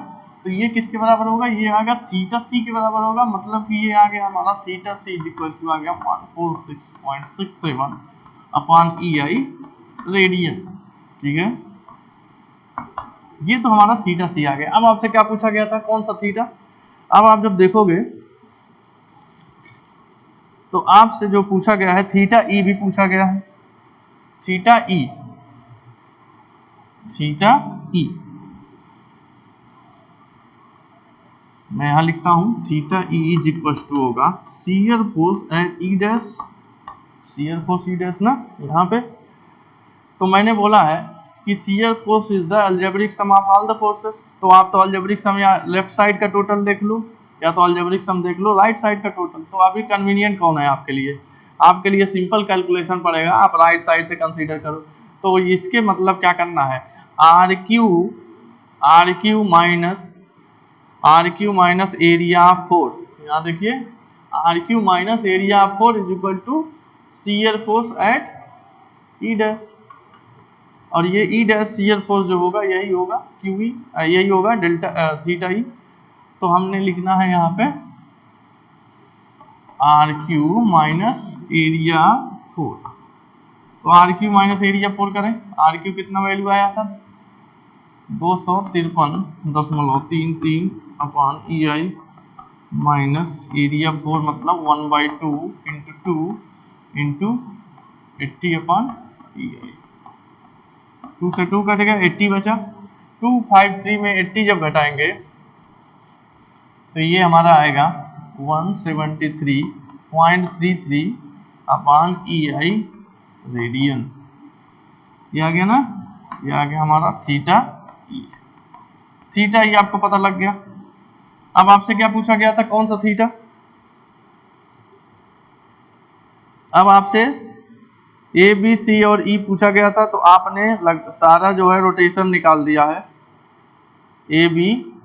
[SPEAKER 1] तो ये किसके बराबर होगा, ये आएगा थीटा सी के बराबर होगा, मतलब कि ये आ गया हमारा theta C is equal to आ गया 146.67 अपान ई आई रेडियन, ठीक है। ये तो हमारा थीटा सी आ गया। अब आपसे क्या पूछा गया था, कौन सा थीटा। अब आप जब देखोगे तो आपसे जो पूछा गया है थीटा ई भी पूछा गया है, थीटा ई, थीटा ई मैं यहां लिखता हूं theta E is equal to होगा shear force at E dash, shear force E dash ना यहाँ पे। तो मैंने बोला है कि shear force is the algebraic sum of all the forces, तो आप तो अलजेब्रिक सम या लेफ्ट साइड का टोटल देख लो या तो अलजेब्रिक सम देख लो राइट साइड का टोटल। तो अभी कन्वीनियंट कौन है आपके लिए, आपके लिए सिंपल कैलकुलेशन पड़ेगा, आप राइट साइड से कंसीडर करो। तो इसके मतलब क्या करना है, R Q minus area of 4, यहाँ देखिए R Q minus area of 4 is equal to shear force at E dash, और ये ई डैश शियर फोर्स जो होगा यही होगा क्यू ई, यही होगा डेल्टा थीटा ई। तो हमने लिखना है यहाँ पे आर क्यू माइनस एरिया 4, तो आर क्यू माइनस एरिया 4 करें, आर क्यू कितना वैल्यू आया था 253.33 अपान ई आई माइनस एरिया 4 मतलब 1/2 इंटू 2 इंटू 80 अपान ई आई, 2 से 2 कटेगा 80 बचा, 253 में 80 जब घटाएंगे तो ये हमारा आएगा 173.33 अपॉन EI रेडियन। ये आ गया ना, ये आ गया हमारा थीटा ई। थीटा ई आपको पता लग गया। अब आपसे क्या पूछा गया था, कौन सा थीटा? अब आपसे ए बी सी और ई पूछा गया था, तो आपने सारा जो है रोटेशन निकाल दिया है। ए बी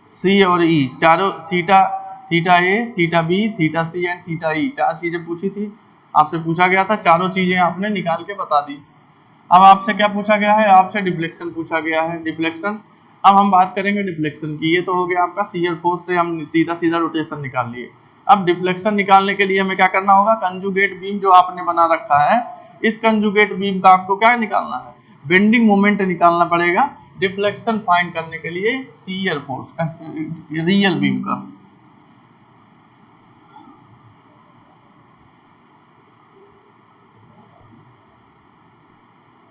[SPEAKER 1] सी और ई चारों, theta, theta A, theta B, theta C and theta E, चार चीजें पूछी थी, आपसे पूछा गया था, चारों चीजें आपने निकाल के बता दी। अब आपसे क्या पूछा गया है, आपसे डिफ्लेक्शन पूछा गया है। डिफ्लेक्शन, अब हम बात करेंगे डिफ्लेक्शन की। ये तो हो गया आपका शियर फोर्स से हम सीधा सीधा रोटेशन निकाल लिए। अब डिफ्लेक्शन निकालने के लिए हमें क्या करना होगा, कंजुगेट बीम जो आपने बना रखा है, इस कंजुगेट बीम का आपको क्या निकालना है, बेंडिंग मोमेंट निकालना पड़ेगा डिफ्लेक्शन फाइंड करने के लिए शियर फोर्स रियल बीम का।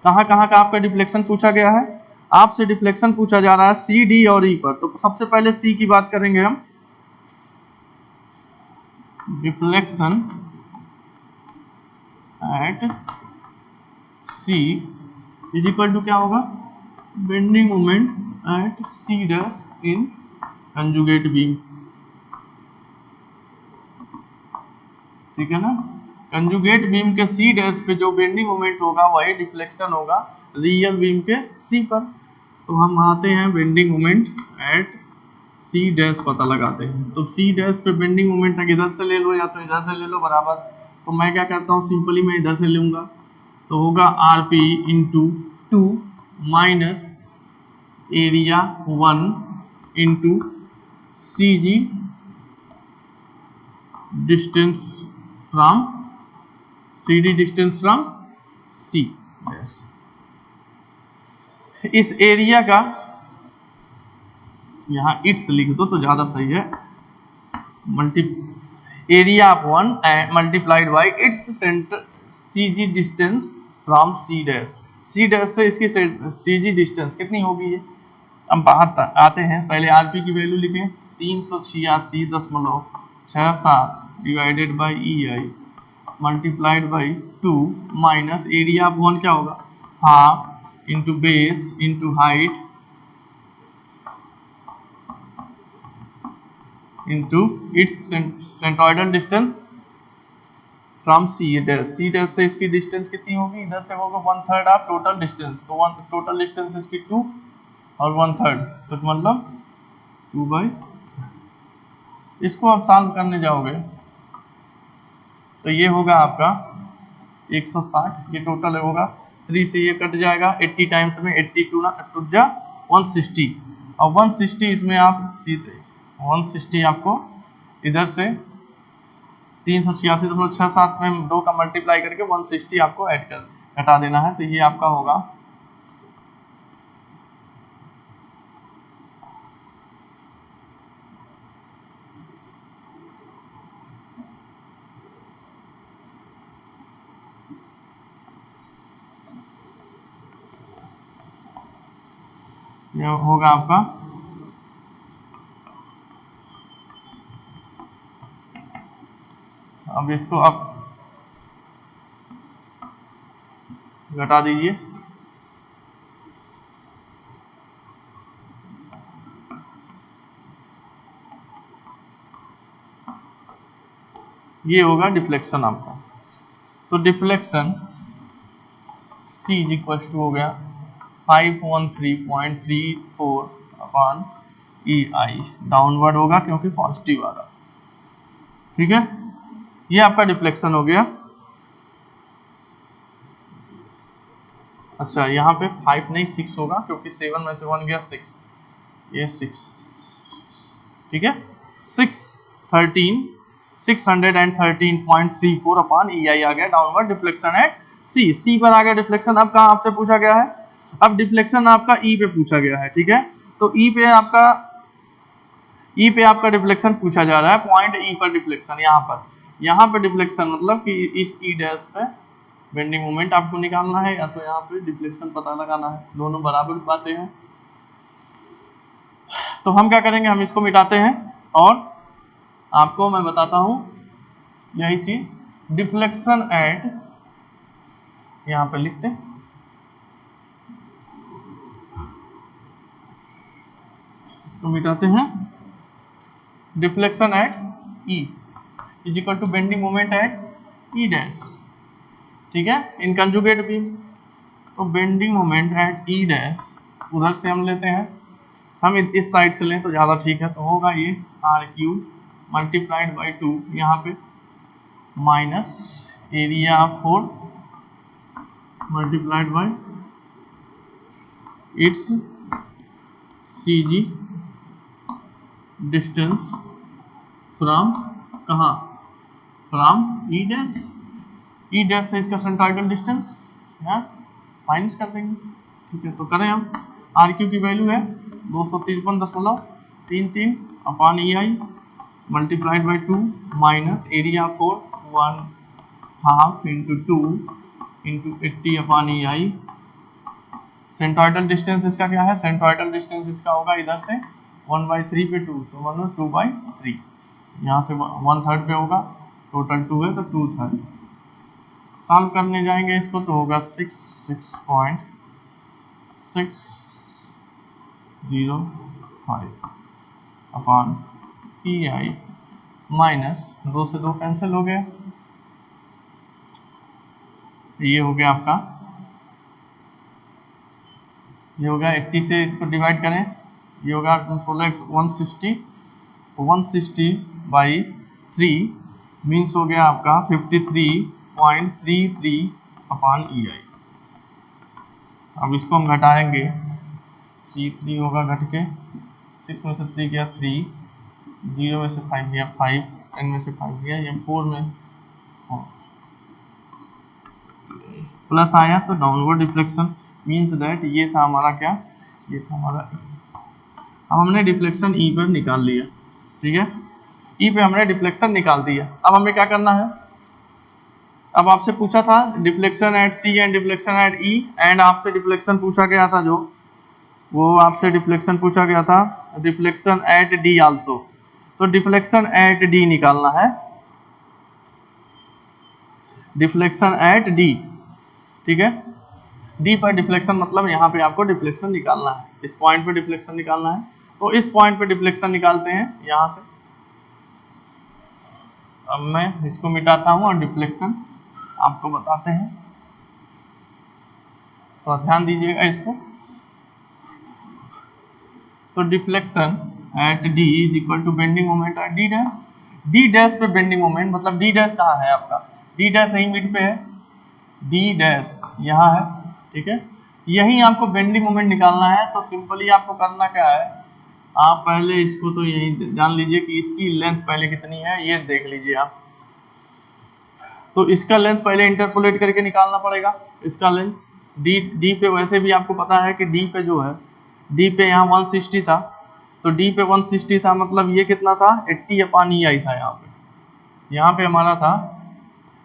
[SPEAKER 1] कहाँ कहाँ का आपका डिफ्लेक्शन पूछा गया है, आपसे डिफ्लेक्शन पूछा जा रहा है सी, डी और ई पर। तो सबसे पहले सी की बात करेंगे हम। Deflection at C is equal to क्या होगा, bending moment at C dash in conjugate beam. ठीक है ना, कंजुगेट बीम के सी डैश पे जो बेंडिंग मोमेंट होगा वही डिफ्लेक्शन होगा रियल बीम के सी पर। तो हम आते हैं bending moment at C dash पता लगाते हैं। तो सी डैश पे बेंडिंग मोमेंट इधर से ले लो या तो इधर से ले लो बराबर। तो मैं क्या करता हूँ, सिंपली मैं इधर से लूंगा, तो होगा R P into 2 minus area 1 into C G distance from C D distance from C dash. इस एरिया का यहाँ इट्स लिख दो तो ज्यादा सही है, multi area of 1 multiplied by its centre C G distance from C dash. C dash से इसकी सी जी डिस्टेंस कितनी होगी ये, हम बात आते हैं। पहले आरपी की वैल्यू लिखें 386.67 divided by E I multiplied by 2 minus area of 1 क्या होगा, half into base into height into its centroidal distance from C dash. C dash से इसकी डिस्टेंस कितनी होगी, इधर से होगा 1/3 ऑफ टोटल डिस्टेंस। तो टोटल डिस्टेंस इसकी 2 और 1/3, तो मतलब 2/। इसको आप सॉल्व करने जाओगे तो ये होगा आपका 160, ये टोटल होगा 3 से ये कट जाएगा 80 टाइम्स में 82 ना टूट जा 160, और 160 इसमें आप सीधे 160 आपको इधर से 386.67 में 2 का मल्टीप्लाई करके 160 आपको ऐड कर घटा देना है। तो ये आपका होगा आपका अब इसको आप घटा दीजिए, ये होगा डिफ्लेक्शन आपका। तो deflection C is equal to हो गया 513.34 अपॉन EI, डाउनवर्ड होगा क्योंकि पॉजिटिव आ रहा। ठीक है, ये आपका डिफ्लेक्शन हो गया। अच्छा यहाँ पे 5 नहीं 6 होगा क्योंकि 7 में से 1 गया 6, ये 6। ठीक है, 613.34 अपॉन EI आ गया डाउनवर्ड डिफ्लेक्शन एट सी पर आ गया डिफ्लेक्शन। अब कहाँ आपसे पूछा गया है, अब डिफ्लेक्शन आपका ई पे पूछा गया है। ठीक है, तो ई पे आपका डिफ्लेक्शन पूछा जा रहा है, पॉइंट ई पर डिफ्लेक्शन। यहाँ पर डिफ्लेक्शन मतलब कि इस ई डैश पे बेंडिंग मोमेंट आपको निकालना है या तो यहाँ पे डिफ्लेक्शन पता लगाना है, दोनों बराबर बातें हैं। तो हम क्या करेंगे, हम इसको मिटाते हैं और आपको मैं बताता हूँ यही चीज डिफ्लेक्शन एट, यहाँ पे लिखते हैं, इसको मिटाते हैं, deflection at E is equal to bending moment at E dash, ठीक है, इन कंजुगेट बीम। तो bending moment at E dash उधर से हम लेते हैं, हम इस साइड से लें तो ज़्यादा ठीक है, तो होगा ये आर क्यू मल्टीप्लाइड बाई 2 यहाँ पे minus area 4 multiplied by its C G distance from कहाँ, फ्रॉम ई डैश से इसका सेंट्रोइडल डिस्टेंस यहाँ माइनस कर देंगे, ठीक है। तो करें हम, आर क्यू की वैल्यू है 253.33 upon E I multiplied by 2 minus area 4 1/2 into 2 into 80 upon E I. Centroidal distance इसका क्या है, सेंट्रोइडल डिस्टेंस इसका होगा इधर से 1/3 पे 2, तो मानो 2/3, यहाँ से 1/3 पे होगा, टोटल 2 है तो 2/3। सॉल्व करने जाएंगे इसको तो होगा 6.605 अपॉन ई आई माइनस 2 से 2 कैंसिल हो गया, ये हो गया आपका, ये होगा 80 से इसको डिवाइड करें, ये होगा 160 बाई 3 मीन्स हो गया आपका 53.33 अपॉन ई आई। अब इसको हम घटाएंगे, 3 होगा घट के, 6 में से 3 गया 3, 0 में से 5 गया 5, 10 में से 5 गया, ये 4 में प्लस आया, तो डाउनवर्ड डिफ्लेक्शन मीन्स दैट ये था हमारा क्या, ये था हमारा, अब हमने डिफ्लेक्शन ई पर निकाल लिया, ठीक है, ई पे हमने डिफ्लेक्शन निकाल दिया। अब हमें क्या करना है, अब आपसे पूछा था deflection at C and deflection at E, and आपसे डिफ्लेक्शन पूछा गया था, जो वो आपसे डिफ्लेक्शन पूछा गया था डिफ्लेक्शन एट डी आल्सो, तो डिफ्लेक्शन एट डी निकालना है, डिफ्लेक्शन एट डी, ठीक है, डी पर डिफ्लेक्शन मतलब यहाँ पे आपको डिफ्लेक्शन निकालना है, इस पॉइंट पे डिफ्लेक्शन निकालना है, तो इस पॉइंट पे डिफ्लेक्शन निकालते हैं यहाँ से। अब मैं इसको मिटाता हूँ और डिफ्लेक्शन आपको बताते हैं, तो ध्यान दीजिएगा इसको। तो deflection at D is equal to bending moment at D dash, D dash पे बेंडिंग मोमेंट, मतलब डी डैश कहाँ है आपका, डी डैश यही मिड पे है, डी डैश यहाँ है, ठीक है, यही आपको बेंडिंग मोमेंट निकालना है। तो सिंपली आपको करना क्या है, आप पहले इसको तो यही जान लीजिए कि इसकी लेंथ पहले कितनी है, ये देख लीजिए आप, तो इसका लेंथ पहले इंटरपोलेट करके निकालना पड़ेगा, इसका लेंथ डी पे, वैसे भी आपको पता है कि डी पे जो है, डी पे यहाँ 160 था, तो डी पे 160 था, मतलब ये कितना था 80 अपॉन ई आई था, यहाँ पे हमारा था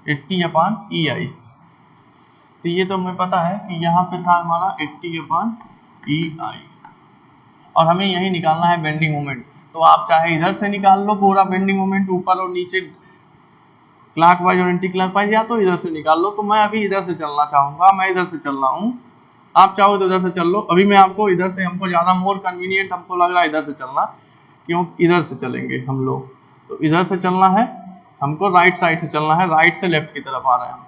[SPEAKER 1] 80 अपॉन ई आई, तो ये तो हमें पता है कि यहाँ पे था हमारा 80 अपॉन ई आई, और हमें यही निकालना है बेंडिंग मोमेंट। तो आप चाहे इधर से निकाल लो पूरा बेंडिंग मोमेंट, ऊपर और नीचे क्लॉकवाइज और एंटी क्लॉकवाइज, या तो इधर से निकाल लो। तो मैं अभी इधर से चलना चाहूंगा, मैं इधर से चल रहा हूँ, आप चाहो तो इधर से चल लो। अभी मैं आपको इधर से, हमको ज़्यादा मोर कन्वीनियंट हमको लग रहा है इधर से चलना, क्यों, इधर से चलेंगे हम लोग, तो इधर से चलना है हमको, राइट साइड से चलना है, राइट से लेफ्ट की तरफ आ रहे हैं हम,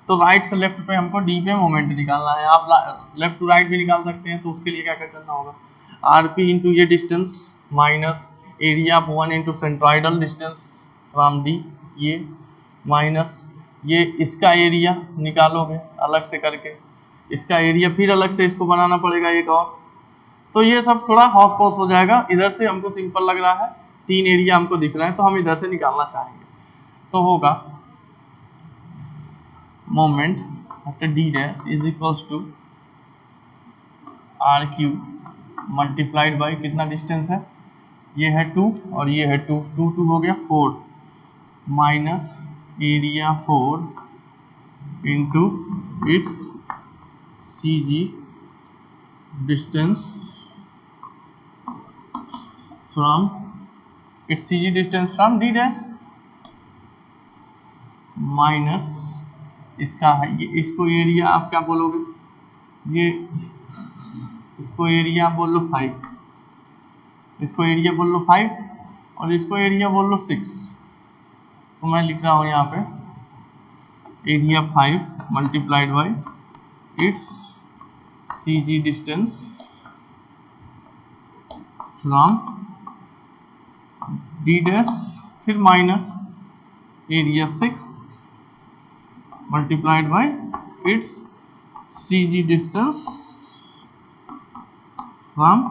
[SPEAKER 1] तो राइट से लेफ्ट पे हमको डी पे मोमेंट निकालना है। आप लेफ्ट टू राइट भी निकाल सकते हैं, तो उसके लिए क्या क्या करना होगा, आर पी इंटू ये distance minus area 1 into centroidal distance from D, ये माइनस ये इसका एरिया निकालोगे अलग से करके, इसका एरिया फिर अलग से इसको बनाना पड़ेगा एक और, तो ये सब थोड़ा हौस पौस हो जाएगा। इधर से हमको सिंपल लग रहा है, 3 एरिया हमको दिख रहा है, तो हम इधर से निकालना चाहेंगे, तो होगा moment at D dash is equals to R Q multiplied by कितना डिस्टेंस है, ये है 2 और ये है 2, 2 2 हो गया 4 minus area 4 into its C G distance from D dash, minus इसका है ये, इसको एरिया आप क्या बोलोगे, ये इसको एरिया बोल लो 5, इसको एरिया बोल लो 5 और इसको एरिया बोल लो 6। तो मैं लिख रहा हूँ यहाँ पे area 5 multiplied by its CG distance from D dash फिर minus area 6 multiplied by its CG distance from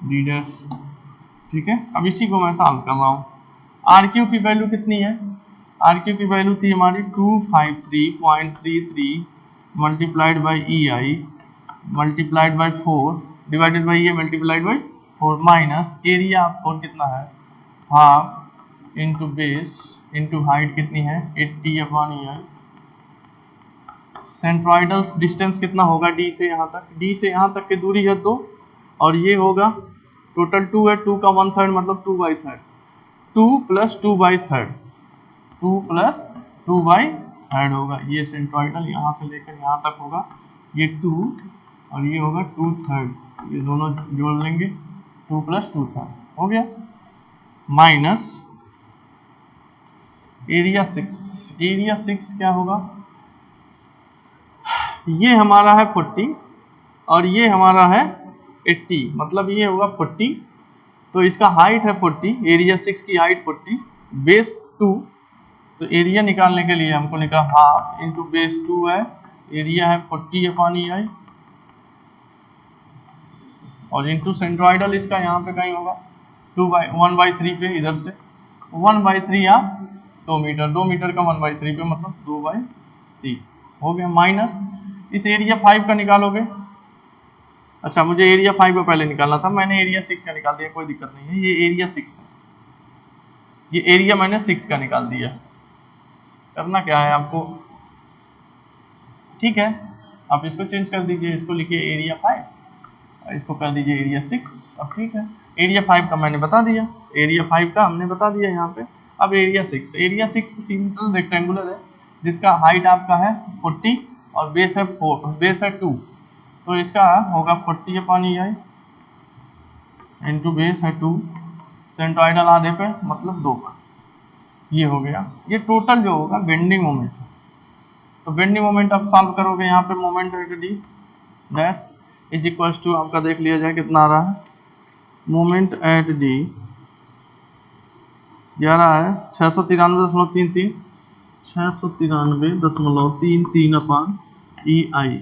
[SPEAKER 1] D dash. ठीक है, अब इसी को मैं सॉल्व कर रहा हूँ। आर क्यू की वैल्यू कितनी है, आर क्यू की वैल्यू थी हमारी 253.33 multiplied by EI multiplied by 4 divided by ये multiplied by 4 minus area of 4 कितना है, half into base into height कितनी है 80 अपॉन EI। सेंट्रोइडल डिस्टेंस कितना होगा D से यहाँ तक, D से यहाँ तक की दूरी है 2 और ये होगा टोटल 2 है, 2 का 1/3 मतलब 2/3, 2 प्लस 2/3, 2 प्लस 2/3 होगा। ये सेंट्रोइडल यहाँ से लेकर यहाँ तक होगा, ये 2 और ये होगा 2/3, ये दोनों जोड़ लेंगे 2 प्लस 2/3 हो गया। माइनस एरिया 6, एरिया 6 क्या होगा, ये हमारा है 40 और ये हमारा है 80 मतलब ये होगा 40, तो इसका हाइट है 40, एरिया 6 की हाइट 40 बेस 2, तो एरिया निकालने के लिए हमको निकाल हाफ इंटू बेस 2 है, एरिया है 40 अपॉन EI और इंटू सेंट्रोइडल इसका यहाँ पे कहीं होगा 1/3 पे, इधर से 1/3 या 2 मीटर, 2 मीटर का 1/3 पे मतलब 2/3 हो गया। माइनस इस एरिया 5 का निकालोगे, अच्छा मुझे एरिया 5 का पहले निकालना था, मैंने एरिया 6 का निकाल दिया, कोई दिक्कत नहीं है। ये एरिया 6 है, ये एरिया मैंने 6 का निकाल दिया। करना क्या है आपको, ठीक है आप इसको चेंज कर दीजिए, इसको लिखिए एरिया 5 और इसको कर दीजिए एरिया 6। अब ठीक है, एरिया 5 का मैंने बता दिया, एरिया 5 का हमने बता दिया यहाँ पे। अब एरिया 6, एरिया 6 सिंपल रेक्टेंगुलर है जिसका हाइट आपका है 40 और बेस है 4, बेस है 2, तो इसका होगा 40 अपॉन EI इंटू बेस है 2, सेंट्रोइडल आधे पे मतलब 2 पर, ये हो गया। ये टोटल जो होगा बेंडिंग मोमेंट, तो बेंडिंग मोमेंट आप सॉल्व करोगे, यहाँ पे moment at D dash is equal to आपका देख लिया जाए कितना आ रहा है, मोमेंट एट D ये आ रहा है 693.33, 693.33 अपॉन EI,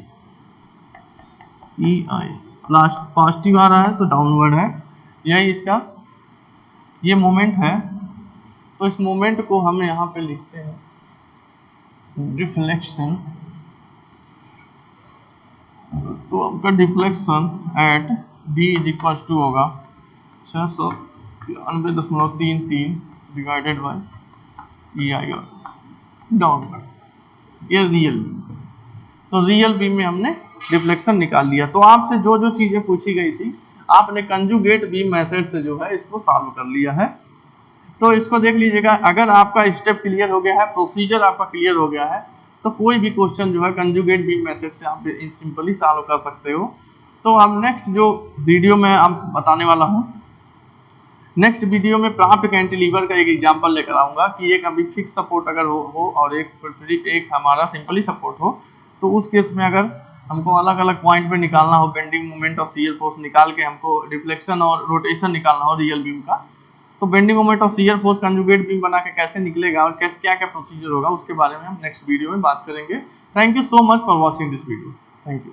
[SPEAKER 1] लास्ट पॉजिटिव आ रहा है तो डाउनवर्ड है, यही इसका ये मोमेंट है। तो इस मोमेंट को हम यहाँ पे लिखते हैं डिफ्लेक्शन, तो आपका deflection at D is equal to होगा 693.33 डिवाइडेड बाई EI और डाउनवर्ड, ये रियल बीम। तो रियल बीम में हमने डिफ्लेक्शन निकाल लिया। तो आपसे जो जो चीजें पूछी गई थी आपने कंजुगेट बीम मेथड से जो है इसको सॉल्व कर लिया है। तो इसको देख लीजिएगा, अगर आपका स्टेप क्लियर हो गया है, प्रोसीजर आपका क्लियर हो गया है, तो कोई भी क्वेश्चन जो है कंजुगेट बीम मेथड से आप सिंपली सॉल्व कर सकते हो। तो हम नेक्स्ट जो वीडियो में आप बताने वाला हूँ, नेक्स्ट वीडियो में प्राप्त कैंटिलीवर का एक एग्जांपल लेकर आऊंगा कि एक अभी फिक्स सपोर्ट अगर हो और एक हमारा सिंपली सपोर्ट हो, तो उस केस में अगर हमको अलग अलग पॉइंट पे निकालना हो बेंडिंग मोमेंट और शियर फोर्स निकाल के हमको रिफ्लेक्शन और रोटेशन निकालना हो रियल बीम का, तो बेंडिंग मोमेंट और शियर फोर्स कंजुगेट बीम बना के कैसे निकलेगा और कैसे क्या क्या प्रोसीजर होगा उसके बारे में हम नेक्स्ट वीडियो में बात करेंगे। Thank you so much for watching this video, thank you.